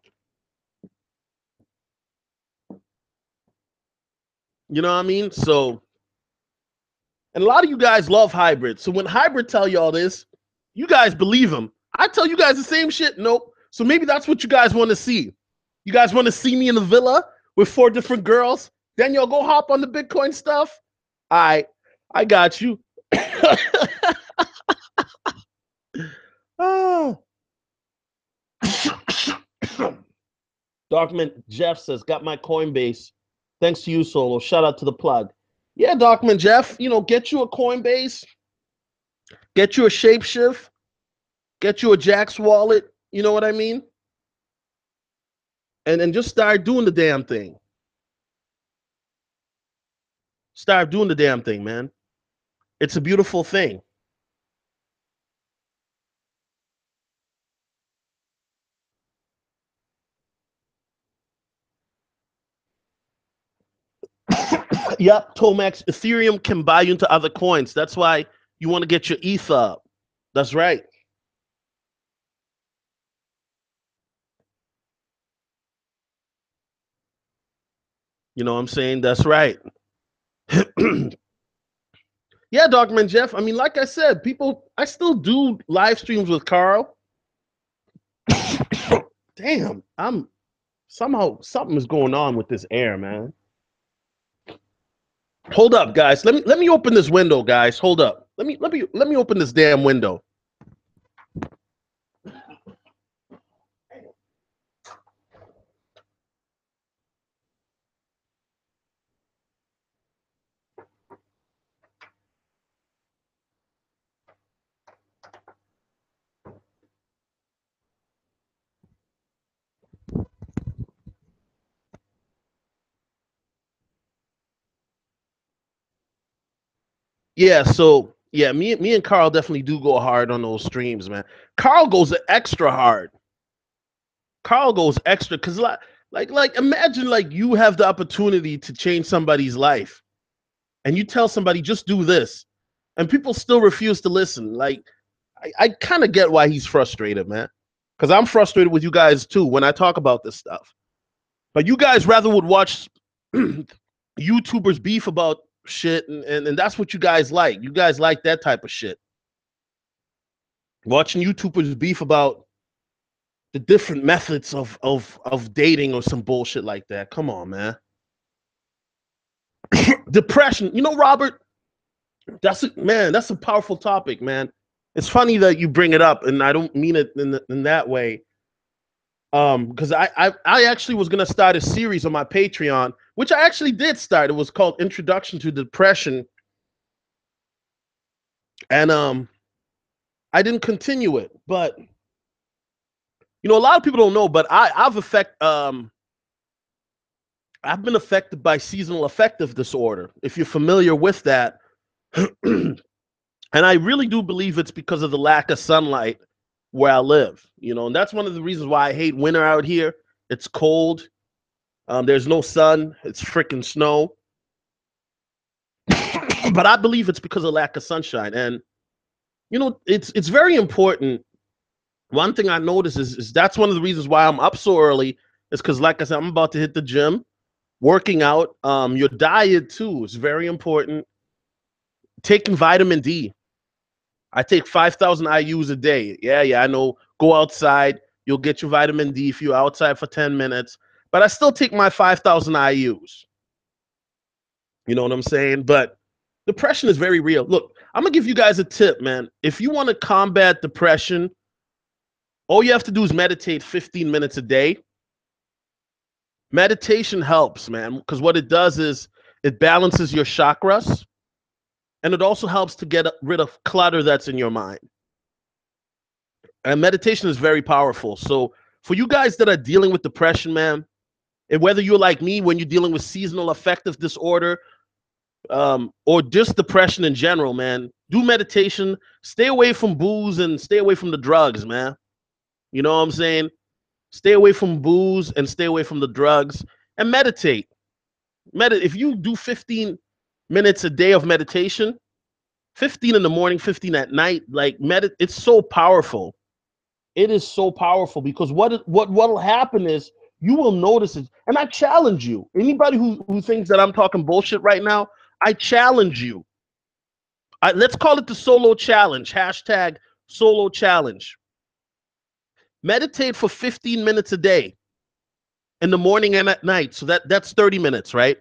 You know what I mean? So, and a lot of you guys love Hybrid. So when Hybrid tell y'all this, you guys believe him. I tell you guys the same shit. Nope. So maybe that's what you guys want to see. You guys want to see me in the villa with four different girls? Then y'all go hop on the Bitcoin stuff. I got you. Oh. Darkman Jeff says, got my Coinbase. Thanks to you, Solo. Shout out to the plug. Yeah, Darkman Jeff, you know, get you a Coinbase, get you a Shapeshift, get you a Jax wallet. You know what I mean? And just start doing the damn thing. Start doing the damn thing, man. It's a beautiful thing. Yep, Tomax, Ethereum can buy you into other coins. That's why you want to get your ETH up. That's right. You know what I'm saying? That's right. Yeah, Dogman Jeff. I mean, like I said, I still do live streams with Carl. Damn, somehow something is going on with this air, man. Hold up, guys. Let me open this window, guys. Hold up. Let me open this damn window. Yeah, so yeah, me and Carl definitely do go hard on those streams, man. Carl goes extra hard. Carl goes extra because like imagine like you have the opportunity to change somebody's life, and you tell somebody just do this, and people still refuse to listen. Like I kind of get why he's frustrated, man. Because I'm frustrated with you guys too when I talk about this stuff. But you guys rather would watch YouTubers beef about shit, and that's what you guys like. You guys like that type of shit. Watching YouTubers beef about the different methods of dating or some bullshit like that. Come on, man. Depression. You know, Robert, that's a powerful topic, man. It's funny that you bring it up, and I don't mean it in that way. Because I actually was gonna start a series on my Patreon, which I actually did start. It was called Introduction to Depression, and I didn't continue it. But you know, a lot of people don't know, but I've been affected by seasonal affective disorder. If you're familiar with that, and I really do believe it's because of the lack of sunlight where I live. You know, and that's one of the reasons why I hate winter out here. It's cold. There's no sun. It's freaking snow. But I believe it's because of lack of sunshine. And you know, it's very important. One thing I notice is that's one of the reasons why I'm up so early. Is because, like I said, I'm about to hit the gym, working out. Your diet too is very important. Taking vitamin D. I take 5,000 IU's a day. Yeah, I know. Go outside. You'll get your vitamin D if you're outside for 10 minutes. But I still take my 5,000 IU's. You know what I'm saying? But depression is very real. Look, I'm going to give you guys a tip, man. If you want to combat depression, all you have to do is meditate 15 minutes a day. Meditation helps, man, because what it does is it balances your chakras, and it also helps to get rid of clutter that's in your mind. And meditation is very powerful. So for you guys that are dealing with depression, man, and whether you're like me when you're dealing with seasonal affective disorder, or just depression in general, man, do meditation. Stay away from booze and stay away from the drugs, man. You know what I'm saying? Stay away from booze and stay away from the drugs and meditate. If you do 15 minutes a day of meditation, 15 in the morning, 15 at night, like it's so powerful. It is so powerful because what'll happen is you will notice it. And I challenge you. Anybody who thinks that I'm talking bullshit right now, I challenge you. Let's call it the solo challenge. Hashtag solo challenge. Meditate for 15 minutes a day in the morning and at night. So that's 30 minutes, right?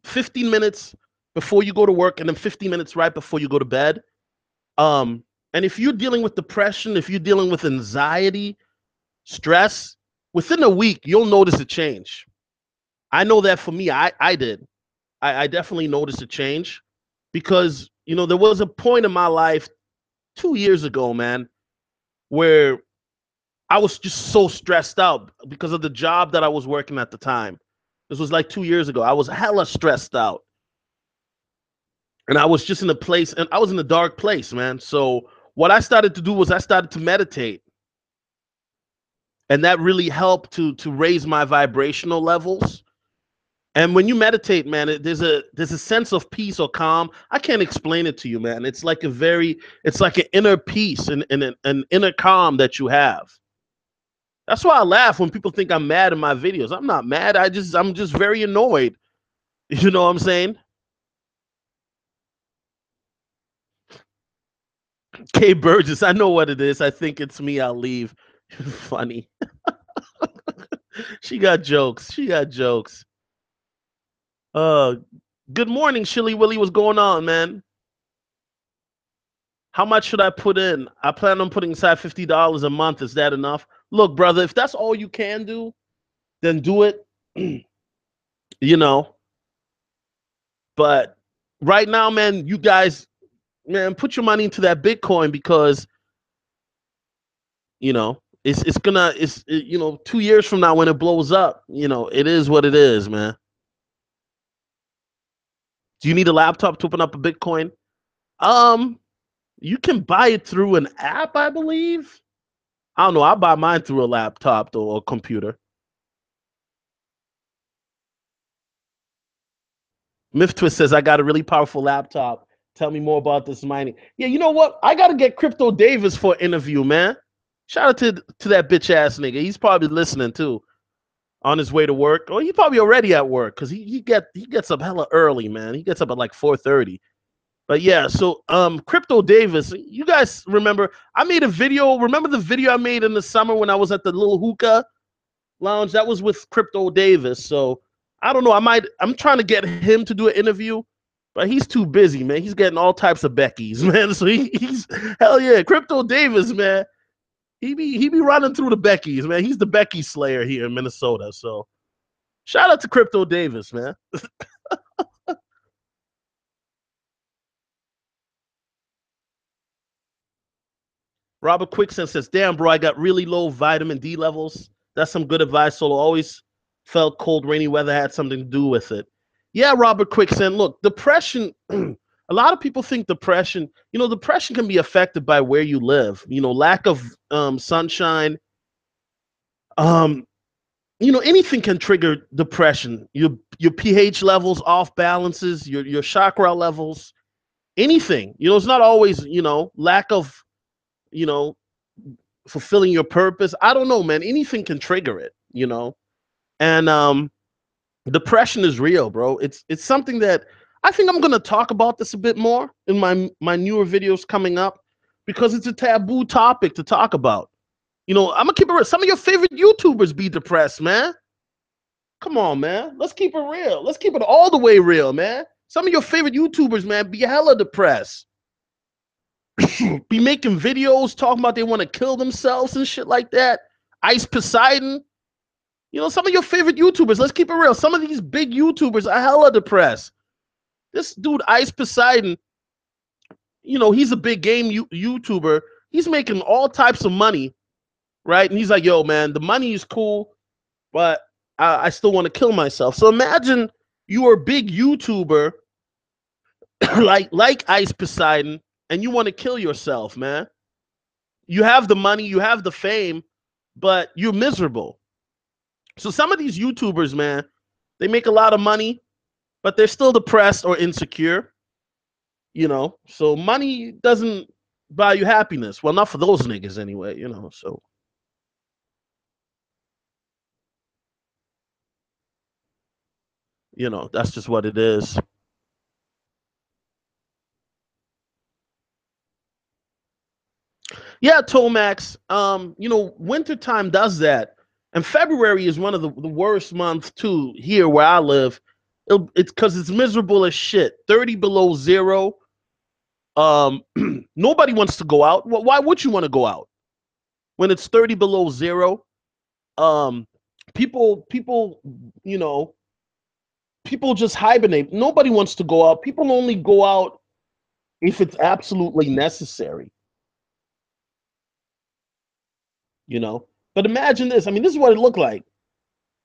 15 minutes before you go to work and then 15 minutes right before you go to bed. And if you're dealing with depression, if you're dealing with anxiety, stress, within a week, you'll notice a change. I know that for me, I did. I definitely noticed a change because, you know, there was a point in my life 2 years ago, man, where I was just so stressed out because of the job that I was working at the time. This was like 2 years ago. I was hella stressed out. And I was just in a place, and I was in a dark place, man. So what I started to do was I started to meditate. And that really helped to raise my vibrational levels. And when you meditate, man, there's a sense of peace or calm. I can't explain it to you, man. It's like it's like an inner peace and an inner calm that you have. That's why I laugh when people think I'm mad in my videos. I'm not mad. I'm just very annoyed. You know what I'm saying? Kay Burgess, I know what it is. I think it's me. I'll leave. Funny. She got jokes. She got jokes. Uh, good morning, Shilly Willy. What's going on, man? How much should I put in? I plan on putting aside $50 a month. Is that enough? Look, brother, if that's all you can do, then do it. You know, but right now, man, you guys, man, put your money into that Bitcoin because it's gonna you know 2 years from now when it blows up, it is what it is, man. Do you need a laptop to open up a Bitcoin? Um, you can buy it through an app, I believe. I don't know. I buy mine through a laptop though, or a computer. Myth Twist says I got a really powerful laptop. Tell me more about this mining. Yeah, you know what? I gotta get Crypto Davis for an interview, man. Shout out to that bitch ass nigga. He's probably listening too on his way to work. Or he's probably already at work because he gets up hella early, man. He gets up at like 4:30. But yeah, so Crypto Davis, you guys remember I made a video. Remember the video I made in the summer when I was at the little hookah lounge? That was with Crypto Davis. So I don't know. I'm trying to get him to do an interview, but he's too busy, man. He's getting all types of Beckys, man. So he's hell yeah, Crypto Davis, man. He be running through the Beckys, man. He's the Becky Slayer here in Minnesota. So shout out to Crypto Davis, man. Robert Quicksand says, "Damn, bro, I got really low vitamin D levels. That's some good advice. Solo always felt cold, rainy weather had something to do with it." Yeah, Robert Quicksand. Look, depression. A lot of people think depression. Depression can be affected by where you live. Lack of sunshine. Um, anything can trigger depression. Your pH levels off balances, your chakra levels, anything. It's not always, lack of, you know, fulfilling your purpose. I don't know, man. Anything can trigger it. And depression is real, bro. It's something that I think I'm gonna talk about this a bit more in my newer videos coming up because it's a taboo topic to talk about. I'm gonna keep it real. Some of your favorite YouTubers be depressed, man. Come on, man. Let's keep it real. Let's keep it all the way real, man. Some of your favorite YouTubers, man, be hella depressed. Be making videos talking about they want to kill themselves and shit like that. Ice Poseidon. Some of your favorite YouTubers, let's keep it real. Some of these big YouTubers are hella depressed. This dude, Ice Poseidon, he's a big game YouTuber. He's making all types of money, right? And he's like, yo, man, the money is cool, but I still want to kill myself. So imagine you are a big YouTuber like Ice Poseidon, and you want to kill yourself, man. You have the money, you have the fame, but you're miserable. So some of these YouTubers, man, they make a lot of money, but they're still depressed or insecure. So money doesn't buy you happiness. Well, not for those niggas anyway. So that's just what it is. Yeah, Tomax. Wintertime does that. And February is one of the worst months too here where I live. It's because it's miserable as shit. 30 below zero. Um, Nobody wants to go out. Well, why would you want to go out when it's 30 below zero? Um, people, you know, people just hibernate. Nobody wants to go out. People only go out if it's absolutely necessary. You know. But imagine this. I mean, this is what it looked like.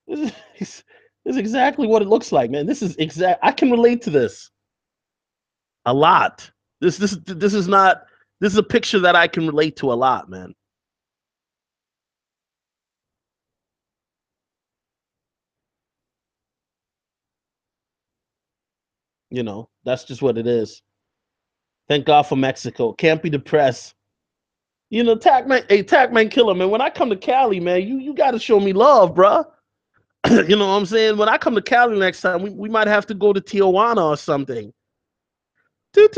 This is, this is exactly what it looks like, man. This is exact. I can relate to this a lot. This is not. This is a picture that I can relate to a lot, man. That's just what it is. Thank God for Mexico. Can't be depressed. You know, Tackman Killer, man. When I come to Cali, man, you got to show me love, bruh. You know what I'm saying? When I come to Cali next time, we might have to go to Tijuana or something. You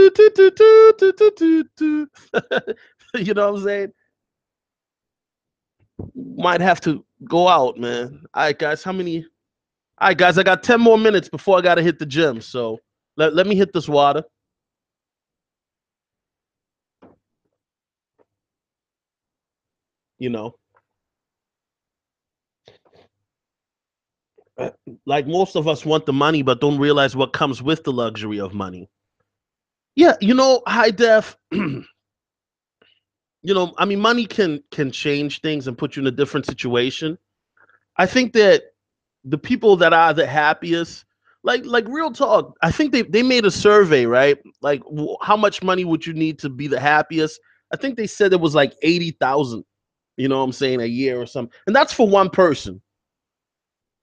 know what I'm saying? Might have to go out, man. All right, guys. All right, guys. I got 10 more minutes before I got to hit the gym. So let me hit this water. You know, like most of us want the money, but don't realize what comes with the luxury of money. Yeah, you know, high def. I mean, money can change things and put you in a different situation. I think that the people that are the happiest, like real talk, I think they made a survey, right? Like how much money would you need to be the happiest? I think they said it was like 80,000, you know what I'm saying, a year or something. And that's for one person.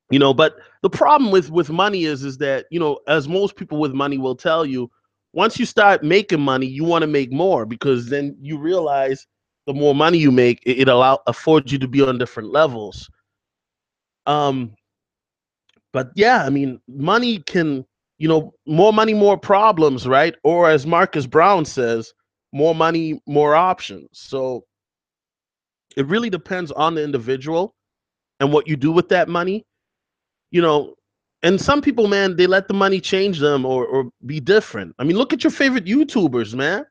But the problem with money is that, as most people with money will tell you, once you start making money, you want to make more, because then you realize the more money you make, it affords you to be on different levels. Um, but yeah, I mean, money can, more money, more problems, right? Or as Marcus Brown says, more money, more options. So it really depends on the individual and what you do with that money. you know, and some people, man, they let the money change them, or be different. I mean, look at your favorite YouTubers, man.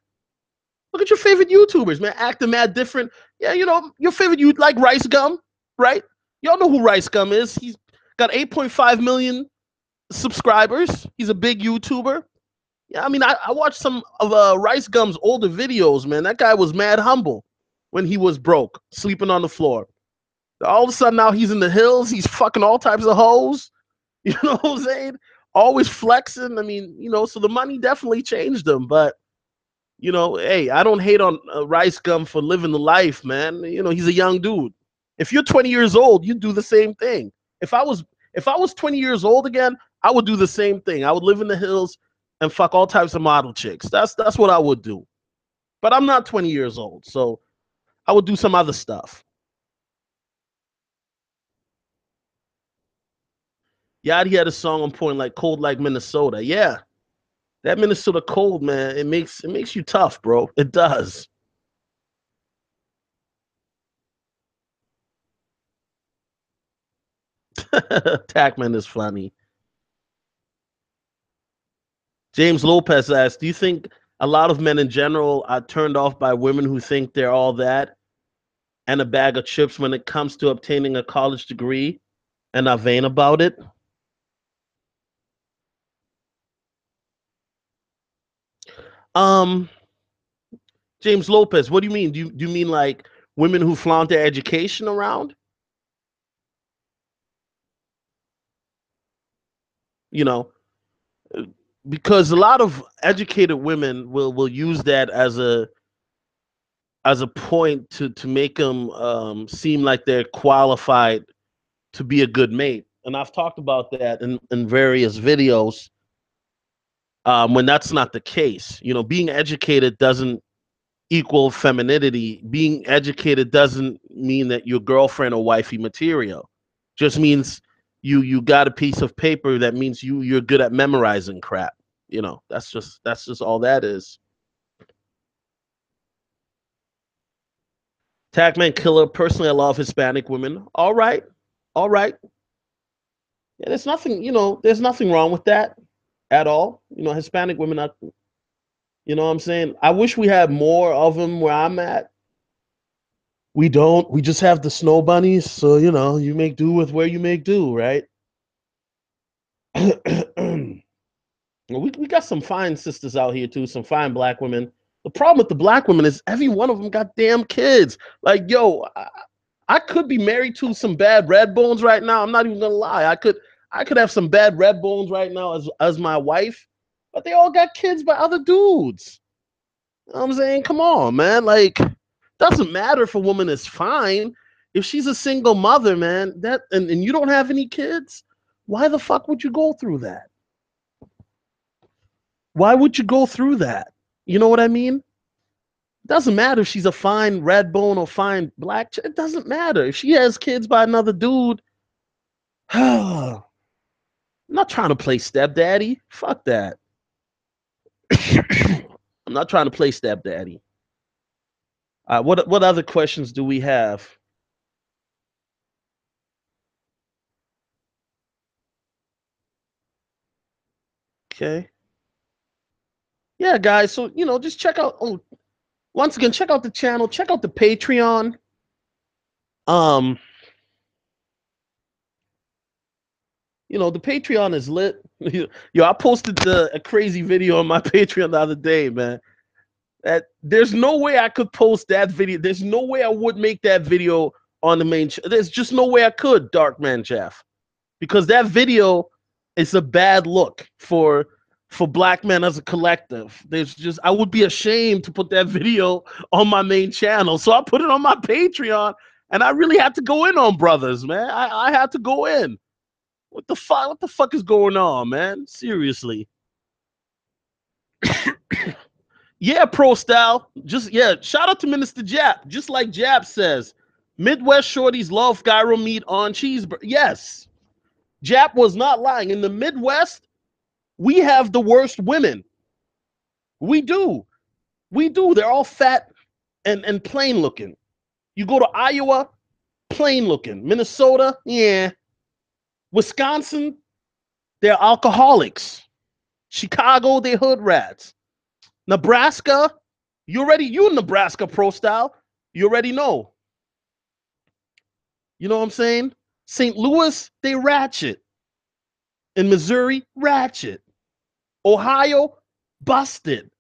Look at your favorite YouTubers, man, acting mad different. Yeah, your favorite, you like Rice Gum, right? Y'all know who Rice Gum is. He's got 8.5 million subscribers. He's a big YouTuber. Yeah, I mean, I watched some of Rice Gum's older videos, man. That guy was mad humble when he was broke, sleeping on the floor. All of a sudden now he's in the hills. He's fucking all types of hoes. You know what I'm saying? Always flexing. I mean, so the money definitely changed him. But, hey, I don't hate on Rice Gum for living the life, man. He's a young dude. If you're 20 years old, you do the same thing. If I was 20 years old again, I would do the same thing. I would live in the hills and fuck all types of model chicks. That's what I would do. But I'm not 20 years old, so I would do some other stuff. Yachty had a song on point, like "Cold Like Minnesota." Yeah, that Minnesota cold, man, it makes you tough, bro. It does. Tackman is funny. James Lopez asked, "Do you think a lot of men in general are turned off by women who think they're all that and a bag of chips when it comes to obtaining a college degree and are vain about it?" Um, James Lopez, what do you mean? Do you mean like women who flaunt their education around? You know, because a lot of educated women will use that as a point to make them seem like they're qualified to be a good mate. And I've talked about that in various videos, when that's not the case. Being educated doesn't equal femininity. Being educated doesn't mean that you're girlfriend or wifey material. Just means you got a piece of paper that means you're good at memorizing crap. That's just all that is. Tagman Killer. Personally, I love Hispanic women. All right, all right. Yeah, there's nothing wrong with that at all. Hispanic women are, what I'm saying? I wish we had more of them where I'm at. We don't. We just have the snow bunnies. So, you make do with where you make do, right? we got some fine sisters out here too, some fine black women. The problem with the black women is every one of them got damn kids. Like, yo, I could be married to some bad red bones right now. I'm not even gonna lie. I could have some bad red bones right now as my wife, but they all got kids by other dudes. You know what I'm saying? Come on, man. Like, doesn't matter if a woman is fine. If she's a single mother, man, and you don't have any kids, why the fuck would you go through that? Why would you go through that? You know what I mean? Doesn't matter if she's a fine red bone or fine black. It doesn't matter. If she has kids by another dude, I'm not trying to play stepdaddy. Fuck that. I'm not trying to play stepdaddy. What other questions do we have? Okay. Yeah, guys. So just check out. Oh, once again, check out the channel. Check out the Patreon. The Patreon is lit. Yo, I posted a crazy video on my Patreon the other day, man. There's no way I could post that video. There's no way I would make that video on the main. There's just no way I could, Darkman Jeff, because that video is a bad look for black men as a collective. I would be ashamed to put that video on my main channel, so I put it on my Patreon, and I really had to go in on brothers, man. I had to go in. What the fuck? What the fuck is going on, man? Seriously. Yeah, Pro Style. Shout out to Minister Jap. Just like Jap says, Midwest shorties love gyro meat on cheeseburger. Yes, Jap was not lying. In the Midwest, we have the worst women. We do. They're all fat and plain looking. You go to Iowa, plain looking. Minnesota, yeah. Wisconsin, they're alcoholics. Chicago, they're hood rats. Nebraska, you in Nebraska, Pro Style. You already know. You know what I'm saying? St. Louis, they ratchet. In Missouri, ratchet. Ohio, busted.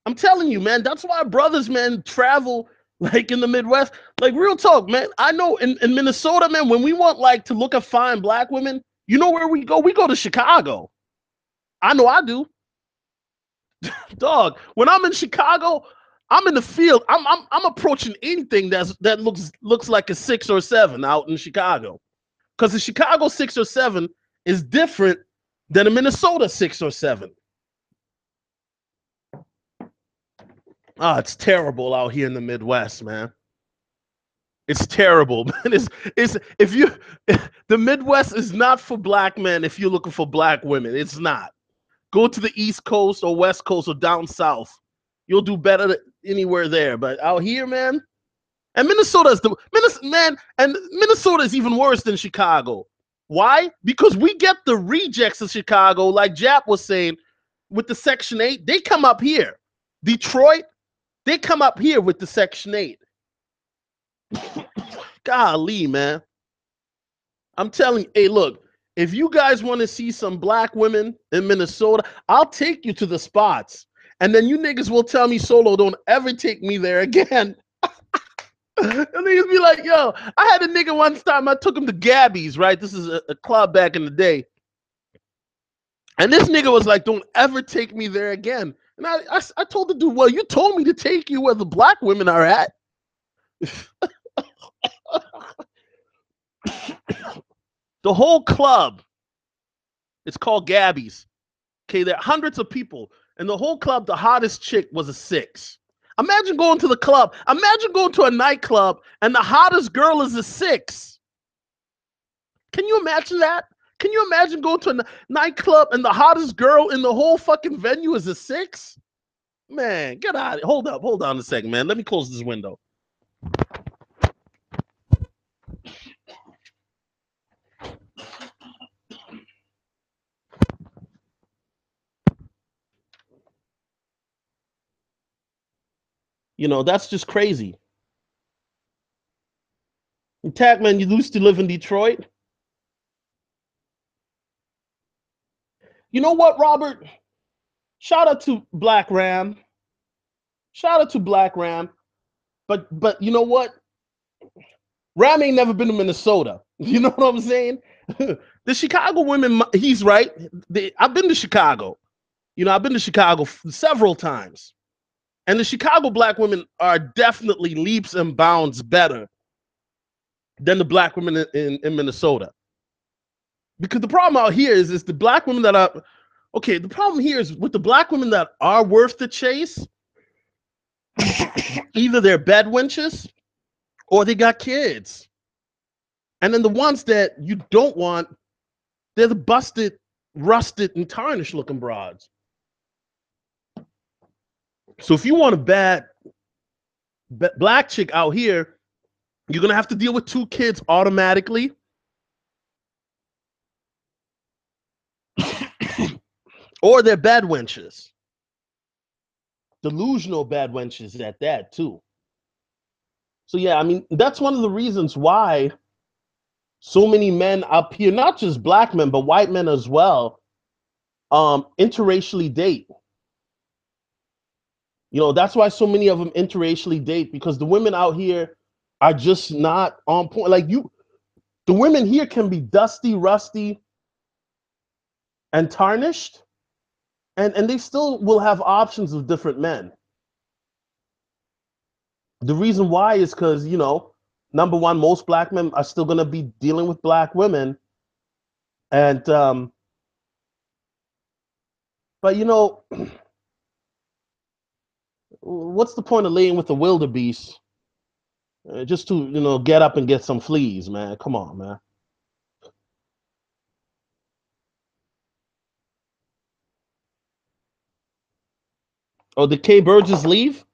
I'm telling you, man, that's why brothers, man, travel like in the Midwest. Like, real talk, man. I know in Minnesota, man, when we want like to look at fine black women, you know where we go? We go to Chicago. I know I do. Dog, when I'm in Chicago, I'm in the field. I'm approaching anything that looks like a 6 or 7 out in Chicago. Because the Chicago 6 or 7 is different than a Minnesota 6 or 7. It's terrible out here in the Midwest, man. It's terrible, man. The Midwest is not for black men if you're looking for black women. It's not. Go to the East Coast or West Coast or down south. You'll do better anywhere there. But out here, man, and Minnesota is even worse than Chicago. Why? Because we get the rejects of Chicago, like Jap was saying, with the Section 8. They come up here. Detroit, they come up here with the Section 8. Golly, man. I'm telling you, hey, look, if you guys want to see some black women in Minnesota, I'll take you to the spots. And then you niggas will tell me, Solo, don't ever take me there again. And niggas be like, yo, I had a nigga one time, I took him to Gabby's, right? This is a club back in the day. And this nigga was like, don't ever take me there again. And I told the dude, well, you told me to take you where the black women are at. The whole club, it's called Gabby's. Okay, there are hundreds of people. And the whole club, the hottest chick was a 6. Imagine going to the club. Imagine going to a nightclub and the hottest girl is a 6. Can you imagine that? Can you imagine going to a nightclub and the hottest girl in the whole fucking venue is a 6? Man, get out of it. Hold on a second, man. Let me close this window. That's just crazy. Tagman, you used to live in Detroit? You know what, Robert? Shout out to Black Ram. But you know what? Ram ain't never been to Minnesota. You know what I'm saying? The Chicago women, he's right. I've been to Chicago. I've been to Chicago several times. And the Chicago black women are definitely leaps and bounds better than the black women in Minnesota. Because the problem out here is the black women that are, okay, the problem here is with the black women that are worth the chase, Either they're bed wenches or they got kids. And then the ones that you don't want, they're the busted, rusted, and tarnished looking broads. So if you want a bad black chick out here, you're gonna have to deal with 2 kids automatically. Or they're bad wenches. Delusional bad wenches at that too. So yeah, I mean, that's one of the reasons why so many men up here, not just black men, but white men as well, interracially date. You know, that's why so many of them interracially date, because the women out here are just not on point. Like the women here can be dusty, rusty, and tarnished, and they still will have options of different men. The reason why is because, you know, number one, most black men are still going to be dealing with black women. And, but, you know, what's the point of laying with the wildebeest just to, you know, get up and get some fleas, man? Come on, man. Oh, did Kay Burgess leave?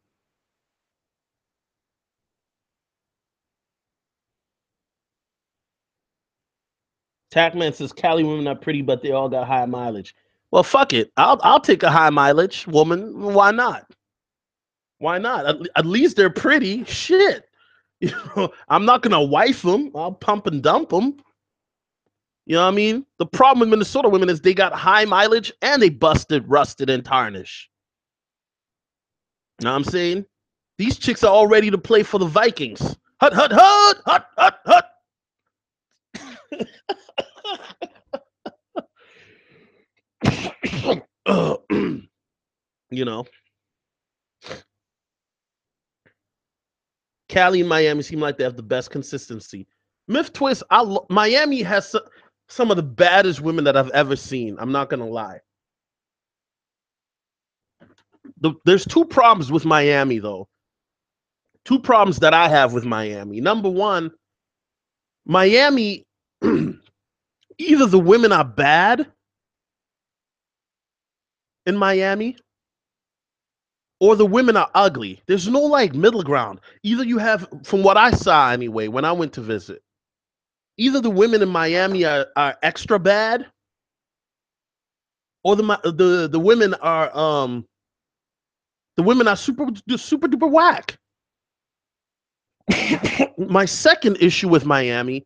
Tackman says Cali women are pretty, but they all got high mileage. Well, fuck it. I'll take a high mileage woman. Why not? Why not? At least they're pretty. Shit. You know, I'm not gonna wife them. I'll pump and dump them. You know what I mean? The problem with Minnesota women is they got high mileage and they busted, rusted, and tarnished. You know what I'm saying? These chicks are all ready to play for the Vikings. Hut, hut, hut, hut, hut, hut. You know, Cali and Miami seem like they have the best consistency. Myth twist, Miami has some of the baddest women that I've ever seen. I'm not gonna lie. There's 2 problems with Miami, though. 2 problems that I have with Miami. Number one, Miami, either the women are bad in Miami or the women are ugly. There's no like middle ground. Either you have, from what I saw anyway, when I went to visit, either the women in Miami are extra bad, or the women are super duper whack. My second issue with Miami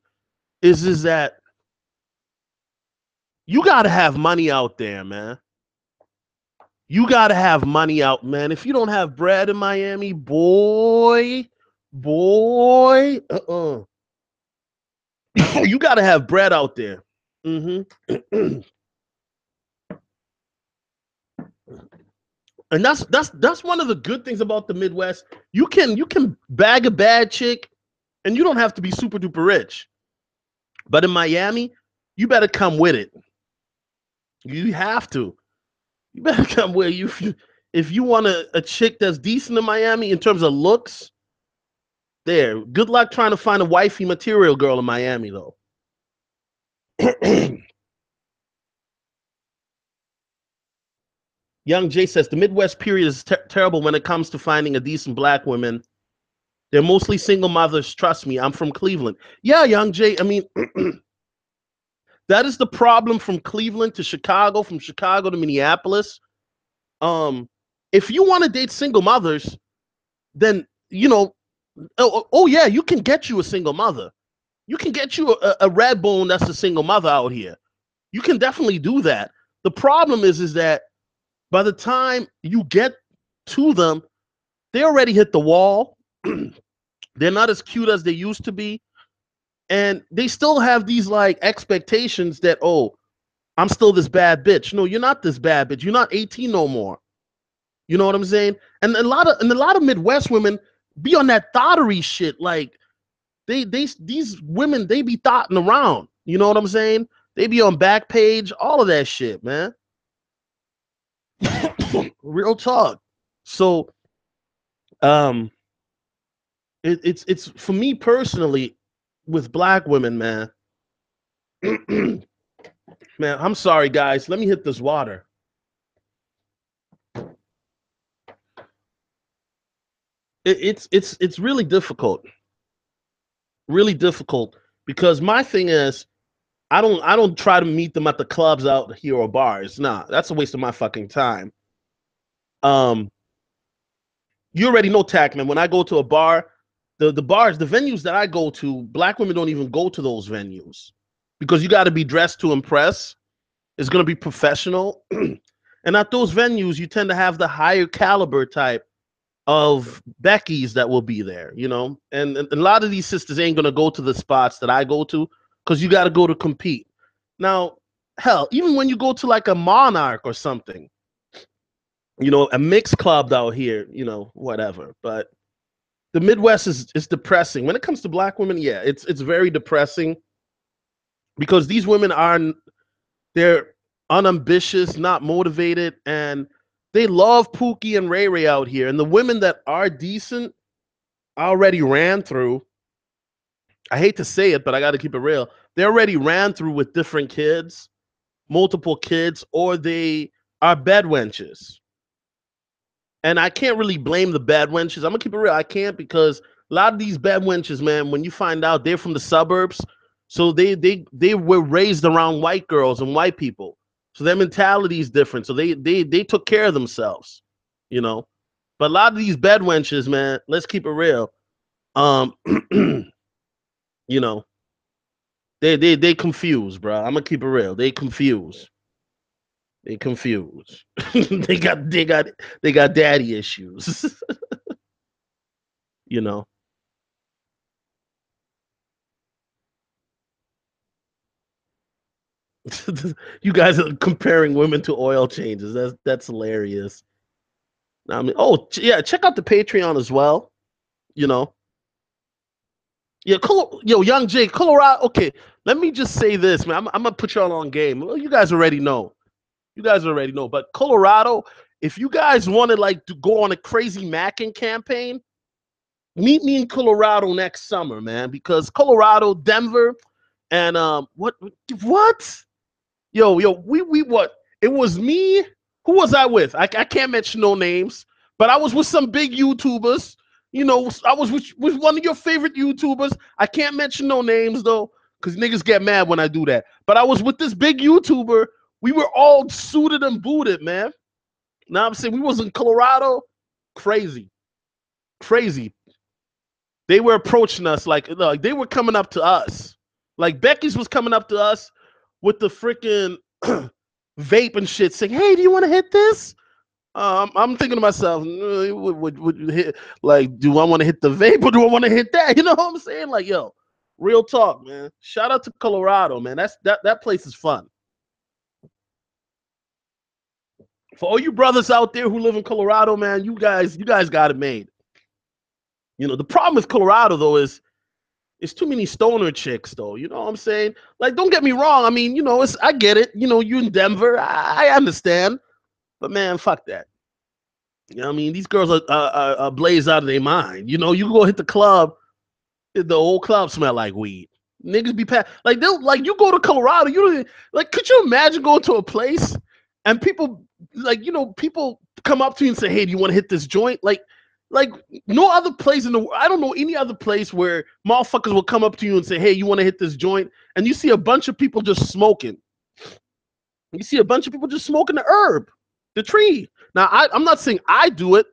is that you got to have money out there, man. You got to have money out, man. If you don't have bread in Miami, boy, you got to have bread out there. Mm-hmm. And that's one of the good things about the Midwest. You can bag a bad chick, and you don't have to be super duper rich. But in Miami, you better come with it. You have to. You better come with you. If you want a chick that's decent in Miami in terms of looks, there. Good luck trying to find a wifey material girl in Miami, though. Young Jay says the Midwest period is terrible when it comes to finding a decent black woman. They're mostly single mothers. Trust me, I'm from Cleveland. Yeah, Young Jay. I mean, that is the problem from Cleveland to Chicago, from Chicago to Minneapolis. If you want to date single mothers, then you know, oh yeah, you can get you a single mother. You can get you a red bone that's a single mother out here. You can definitely do that. The problem is that by the time you get to them, they already hit the wall. They're not as cute as they used to be. And they still have these like expectations that, oh, I'm still this bad bitch. No, you're not this bad bitch. You're not 18 no more. You know what I'm saying? And a lot of Midwest women be on that thottery shit. Like these women, they be thotting around. You know what I'm saying? They be on Backpage, all of that shit, man. Real talk. So Um, it's for me personally with black women, man. Man, I'm sorry, guys. Let me hit this water. It's really difficult because my thing is I don't try to meet them at the clubs out here or bars. Nah, that's a waste of my fucking time. Um, you already know, Tackman. When I go to a bar, the bars, the venues that I go to, black women don't even go to those venues because you got to be dressed to impress. It's gonna be professional, and at those venues, you tend to have the higher caliber type of Becky's that will be there, you know. And a lot of these sisters ain't gonna go to the spots that I go to because you got to go to compete. Now, hell, even when you go to like a Monarch or something, you know, a mixed club out here, you know, whatever. But the Midwest is depressing when it comes to black women. Yeah, it's very depressing because these women are they're unambitious, not motivated, and they love Pookie and Ray Ray out here. And the women that are decent already ran through. I hate to say it, but I got to keep it real. They already ran through with different kids, multiple kids, or they are bed wenches. And I can't really blame the bad wenches. I'm gonna keep it real. I can't because a lot of these bad wenches, man, when you find out they're from the suburbs, so they were raised around white girls and white people. So their mentality is different. So they took care of themselves, you know. But a lot of these bad wenches, man, let's keep it real. Um, you know, they confused, bro. I'm gonna keep it real. They confused. They confused. they got daddy issues. You know. You guys are comparing women to oil changes. That's hilarious. I mean, oh yeah, check out the Patreon as well. You know, yeah, yo, Young Jay, Colorado. Okay, let me just say this, man. I'm gonna put y'all on game. Well, you guys already know. You guys already know. But Colorado, if you guys want to like to go on a crazy Mackin campaign, meet me in Colorado next summer, man. Because Colorado, Denver, and what? Yo, we what? It was me. Who was I with? I can't mention no names, but I was with some big YouTubers. You know, I was with one of your favorite YouTubers. I can't mention no names though, because niggas get mad when I do that. But I was with this big YouTuber. We were all suited and booted, man. Now I'm saying we was in Colorado. Crazy, crazy. They were approaching us like they were coming up to us. Like Becky's was coming up to us with the freaking vape and shit, saying, "Hey, do you want to hit this?" I'm thinking to myself, would hit, like, do I want to hit the vape or do I want to hit that? You know what I'm saying? Like, yo, real talk, man. Shout out to Colorado, man. That place is fun. For all you brothers out there who live in Colorado, man, you guys got it made. You know, the problem with Colorado though is it's too many stoner chicks, though. You know what I'm saying? Like, don't get me wrong. I mean, you know, I get it. You know, you in Denver, I understand. But man, fuck that. You know what I mean? These girls are blazed out of their mind. You know, you go hit the club, the whole club smell like weed. Niggas be like they'll like you go to Colorado. You don't like. Could you imagine going to a place and people like people come up to you and say, "Hey, do you want to hit this joint?" Like no other place in the I don't know any other place where motherfuckers will come up to you and say, "Hey, you want to hit this joint?" And you see a bunch of people just smoking. You see a bunch of people just smoking the herb, the tree. Now, I'm not saying I do it.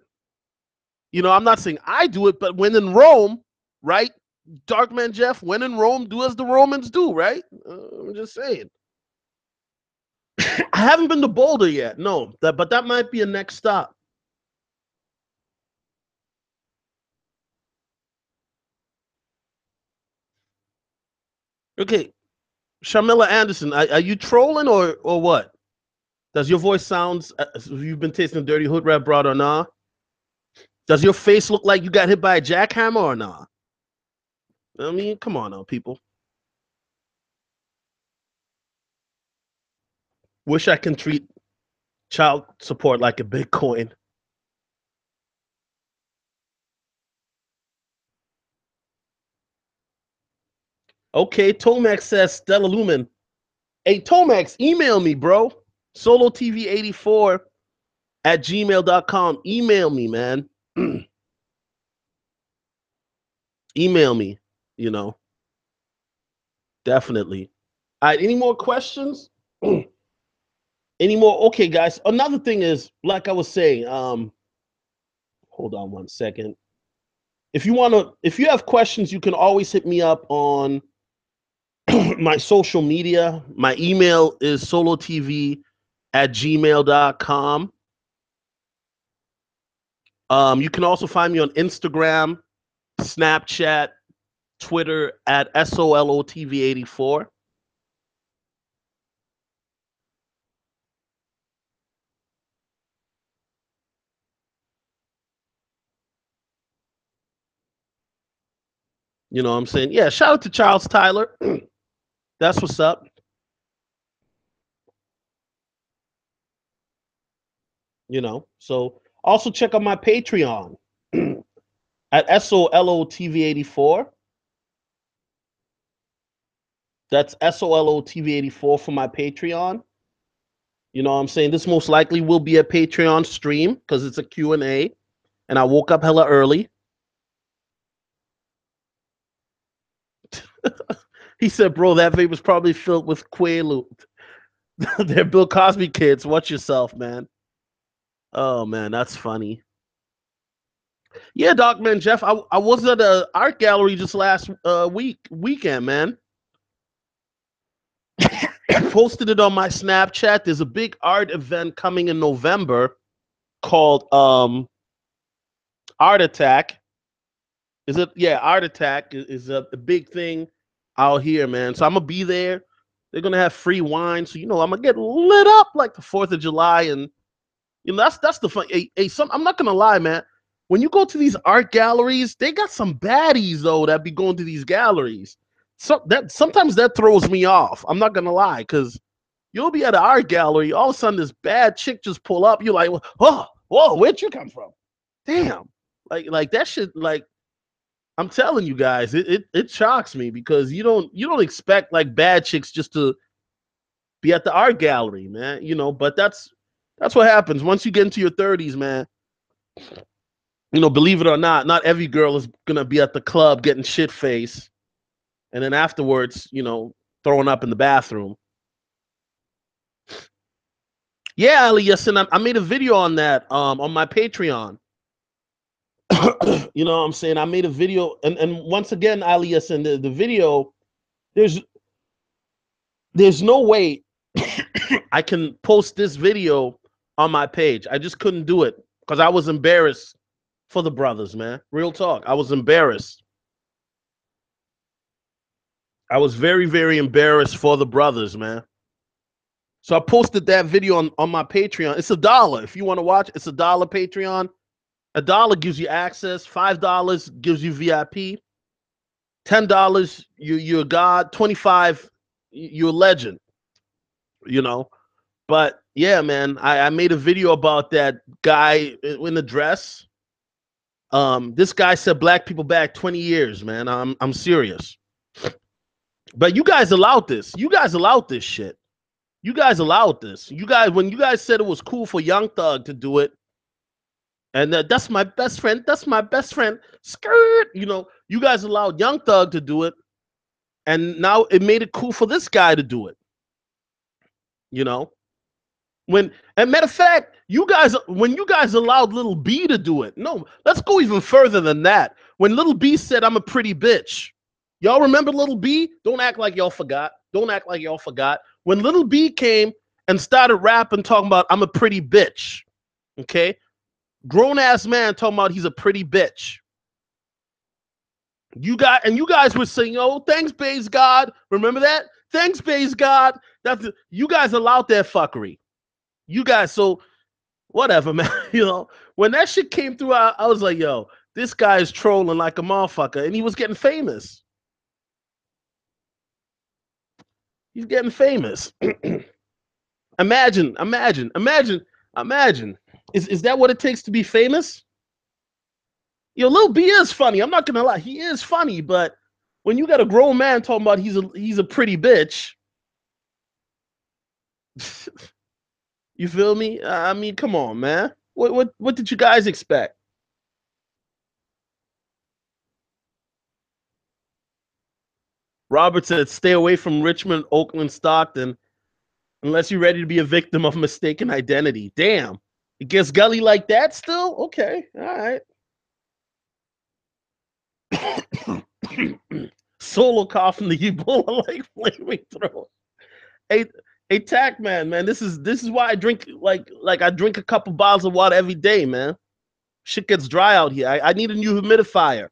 You know, I'm not saying I do it, but when in Rome, right? Darkman Jeff, when in Rome, do as the Romans do, right? I'm just saying. I haven't been to Boulder yet, no, but that might be a next stop. Okay, Shamila Anderson, are you trolling or what? Does your voice sounds as if you've been tasting dirty hood rap broad or not? Does your face look like you got hit by a jackhammer or not? I mean, come on now, people. Wish I can treat child support like a Bitcoin. Okay, Tomax says Stella Lumen. Hey, Tomax, email me, bro. SoloTV84 @gmail.com. Email me, man. Email me, you know, definitely. All right, any more questions? Any more? Okay, guys. Another thing is, like I was saying, hold on one second. If you have questions, you can always hit me up on my social media. My email is solotv@gmail.com. You can also find me on Instagram, Snapchat, Twitter at SOLOTV84. You know what I'm saying? Yeah, shout out to Charles Tyler. That's what's up. You know, so also check out my Patreon at SOLOTV84. That's SOLOTV84 for my Patreon. You know what I'm saying? This most likely will be a Patreon stream because it's a Q&A, and I woke up hella early. He said, bro, that vape was probably filled with Quaalude. They're Bill Cosby kids. Watch yourself, man. Oh, man, that's funny. Yeah, Doc, man, Jeff, I was at an art gallery just last weekend, man. Posted it on my Snapchat. There's a big art event coming in November called Art Attack. Is it? Yeah, Art Attack is a big thing out here, man. So I'm gonna be there. They're gonna have free wine, so I'm gonna get lit up like the 4th of July, and that's the fun. I'm not gonna lie, man. When you go to these art galleries, they got some baddies though that be going to these galleries. So that sometimes that throws me off. I'm not gonna lie, because you'll be at an art gallery, all of a sudden this bad chick just pull up. You're like, whoa, where'd you come from? Damn, like that shit. Like I'm telling you guys, it shocks me because you don't expect like bad chicks just to be at the art gallery, man. But that's what happens once you get into your 30s, man. Believe it or not every girl is gonna be at the club getting shit faced, and then afterwards, throwing up in the bathroom. Yeah, Ali, yes, and I made a video on that on my Patreon. You know what I'm saying? I made a video, and once again, Ali, yes, and the video, there's no way I can post this video on my page. I just couldn't do it because I was embarrassed for the brothers, man. Real talk. I was embarrassed. I was very, very embarrassed for the brothers, man. So I posted that video on my Patreon. It's $1 if you want to watch. It's $1 Patreon. $1 gives you access. $5 gives you VIP. $10 you're a god. 25 you're a legend. But yeah, man, I made a video about that guy in the dress. This guy said black people back 20 years, man. I'm serious. But you guys allowed this. You guys allowed this shit. You guys allowed this. When you guys said it was cool for Young Thug to do it, and that's my best friend. That's my best friend. Skirt. You guys allowed Young Thug to do it, and now it made it cool for this guy to do it. And matter of fact, when you guys allowed Little B to do it, no, let's go even further than that. When Little B said, "I'm a pretty bitch," y'all remember Little B? Don't act like y'all forgot. Don't act like y'all forgot. When Little B came and started rapping, talking about, "I'm a pretty bitch," okay? Grown ass man talking about he's a pretty bitch. You guys were saying, "Oh, thanks, Baze God." Remember that? Thanks, Baze God. You guys allowed that fuckery. You guys, so whatever, man. When that shit came through, I was like, yo, this guy is trolling like a motherfucker, and he was getting famous. He's getting famous. Imagine. Is that what it takes to be famous? Lil B is funny. I'm not gonna lie, he is funny, but when you got a grown man talking about he's a pretty bitch, you feel me? I mean, come on, man. What did you guys expect? Robert said, "Stay away from Richmond, Oakland, Stockton, unless you're ready to be a victim of mistaken identity." Damn, it gets gully like that still? Okay, all right. Solo cough from the Ebola like flaming throat. Hey, hey, Tac man, this is why I drink like I drink a couple bottles of water every day, man. Shit gets dry out here. I need a new humidifier.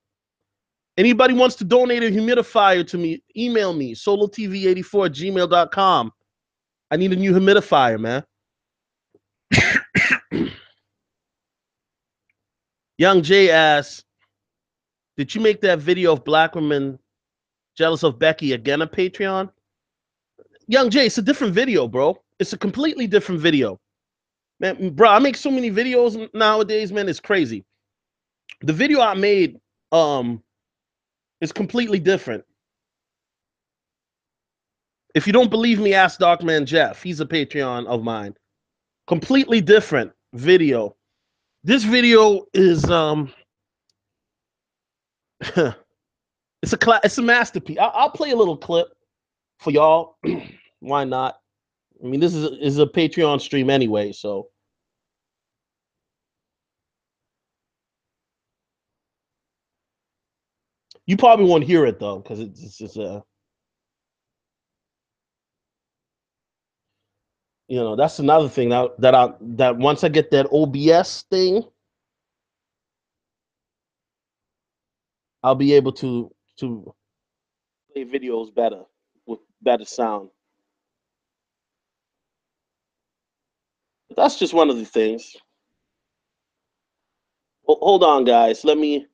Anybody wants to donate a humidifier to me, email me, solotv84@gmail.com. I need a new humidifier, man. Young Jay asks, did you make that video of black women jealous of Becky again on Patreon? Young Jay, it's a different video, bro. It's a completely different video. Man, bro, I make so many videos nowadays, man, it's crazy. The video I made is completely different. If you don't believe me, ask Darkman Jeff. He's a Patreon of mine. Completely different video. This video is it's a masterpiece. I'll play a little clip for y'all. Why not? I mean, this is a Patreon stream anyway, so you probably won't hear it though, because it's you know, that's another thing that once I get that OBS thing, I'll be able to play videos better with better sound. But that's just one of the things. Hold on, guys. Let me.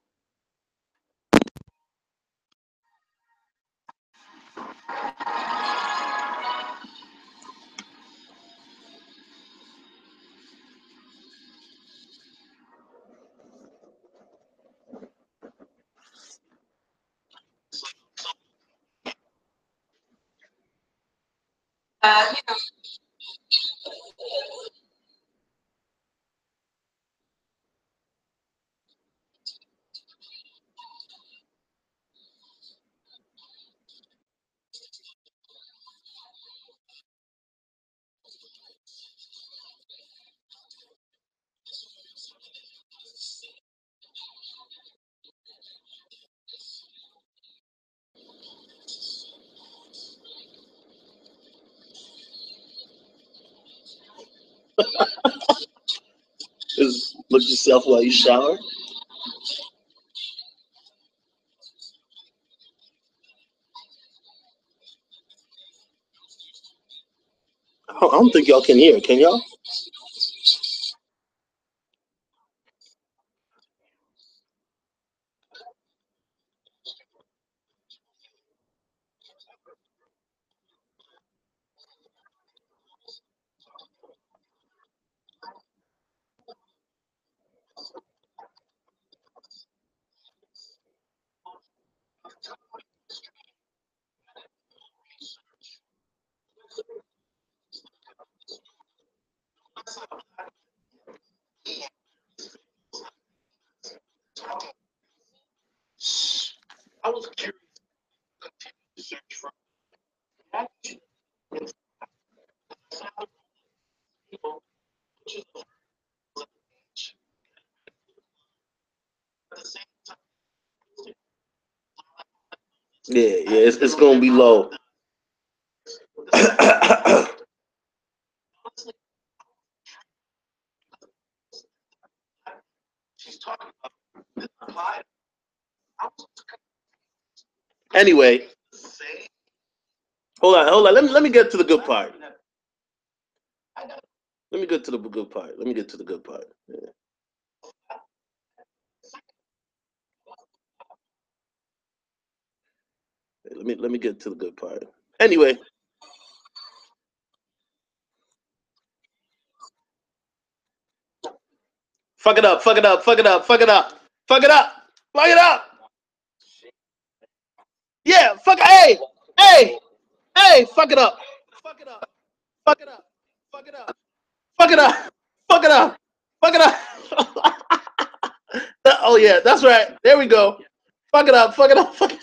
Just look yourself while you shower. I don't think y'all can hear. Can y'all? I was curious. Yeah, it's gonna be low. Anyway, hold on. Let me get to the good part. Let me get to the good part. Let me get to the good part. Yeah. Let me get to the good part. Anyway, fuck it up, fuck it up, fuck it up, fuck it up, fuck it up, fuck it up. Yeah, fuck. Hey, hey, hey, fuck it up. Fuck it up. Fuck it up. Fuck it up. Fuck it up. Fuck it up. Fuck it up. Oh yeah, that's right. There we go. Fuck it up. Fuck it up. Fuck it.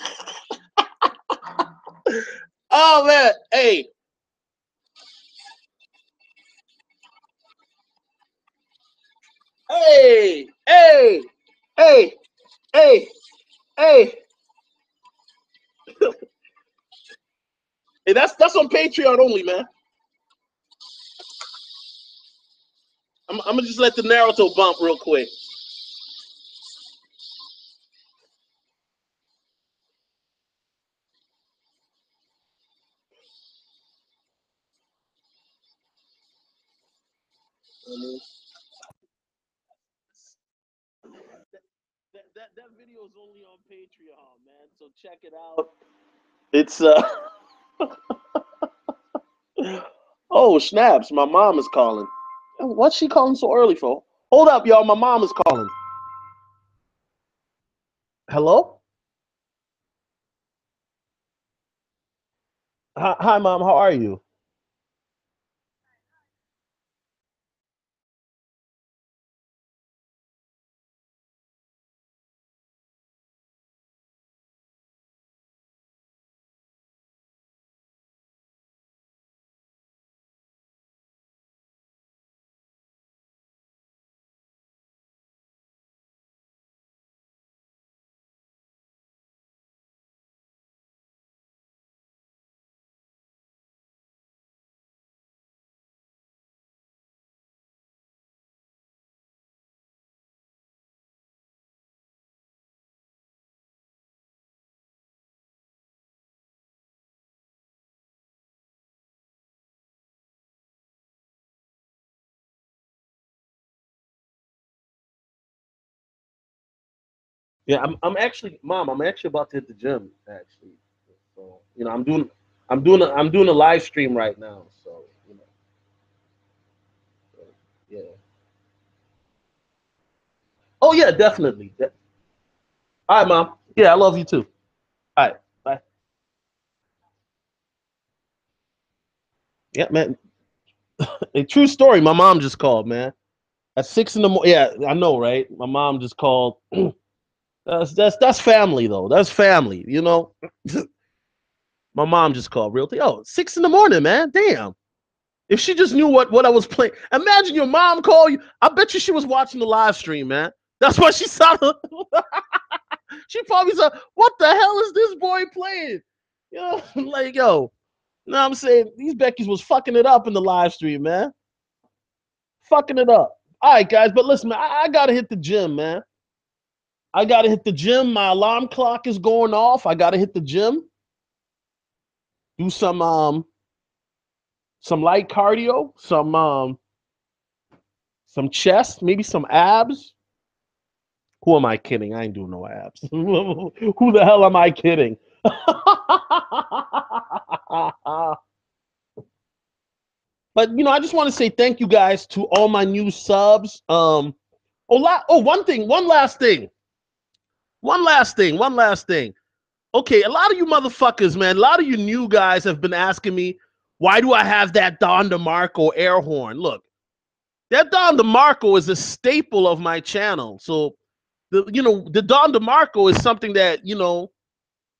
Oh man. Hey. Hey. Hey. Hey. Hey. Hey. Hey, that's on Patreon only, man. I'm gonna just let the Naruto bump real quick. That video is only on Patreon, man. So check it out. It's oh snaps! My mom is calling. What's she calling so early for? Hold up, y'all. My mom is calling. Hello. Hi, mom. How are you? Yeah, I'm actually, mom. I'm actually about to hit the gym. Actually, so I'm doing a live stream right now. So so, yeah. Oh yeah, definitely. All right, mom. Yeah, I love you too. All right, bye. Yeah, man. A true story. My mom just called, man. At 6 in the morning. Yeah, I know, right? My mom just called. That's family though. That's family. My mom just called realty. Oh, 6 in the morning, man. Damn. If she just knew what I was playing. Imagine your mom call you. I bet you she was watching the live stream, man. That's why she saw she probably said, what the hell is this boy playing? Like, yo, you know what I'm saying? These Becky's was fucking it up in the live stream, man. Fucking it up. All right, guys, but listen, man, I gotta hit the gym, man. I gotta hit the gym. My alarm clock is going off. I gotta hit the gym. Do some light cardio, some chest, maybe some abs. Who am I kidding? I ain't doing no abs. Who the hell am I kidding? But I just want to say thank you guys to all my new subs. One thing, one last thing. Okay, a lot of you motherfuckers, man, a lot of you new guys have been asking me, why do I have that Don DeMarco air horn? Look, that Don DeMarco is a staple of my channel. So the Don DeMarco is something that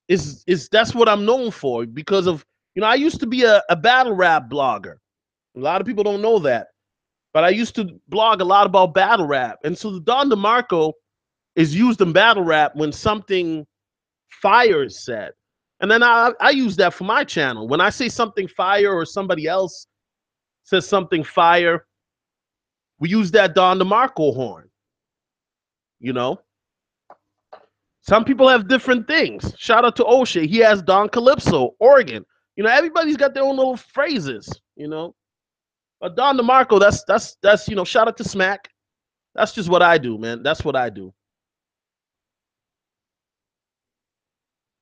is that's what I'm known for because of I used to be a battle rap blogger. A lot of people don't know that, but I used to blog a lot about battle rap, and so the Don DeMarco is used in battle rap when something fire is said, and then I use that for my channel. When I say something fire or somebody else says something fire, we use that Don DeMarco horn. You know, some people have different things. Shout out to O'Shea. He has Don Calypso, Oregon. Everybody's got their own little phrases. But Don DeMarco, that's shout out to Smack. That's just what I do, man. That's what I do.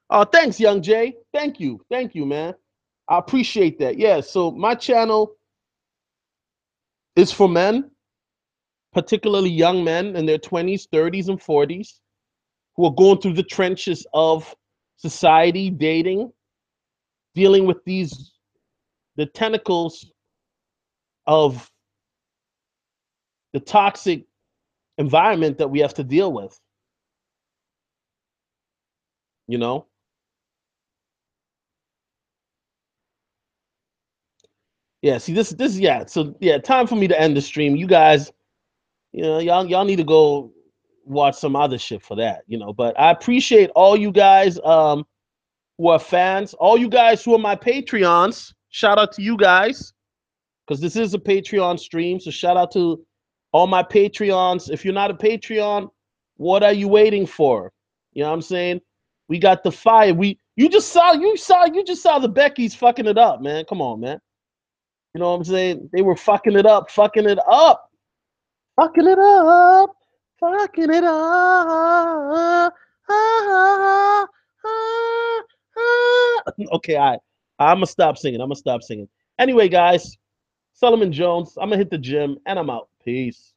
Oh, thanks, Young Jay. Thank you, man. I appreciate that. Yeah. So my channel is for men, particularly young men in their 20s, 30s, and 40s who are going through the trenches of society, dating, dealing with the tentacles of the toxic environment that we have to deal with. You know? Yeah, see this yeah, so yeah, time for me to end the stream. You guys, y'all need to go watch some other shit for that, But I appreciate all you guys who are fans, all you guys who are my Patreons. Shout out to you guys, because this is a Patreon stream. So shout out to all my Patreons. If you're not a Patreon, what are you waiting for? You know what I'm saying? We got the fire. You just saw the Beckys fucking it up, man. Come on, man. You know what I'm saying? They were fucking it up, fucking it up, fucking it up, fucking it up. Okay, I'm gonna stop singing. I'm gonna stop singing. Anyway, guys, Solomon Jones. I'm gonna hit the gym and I'm out. Peace.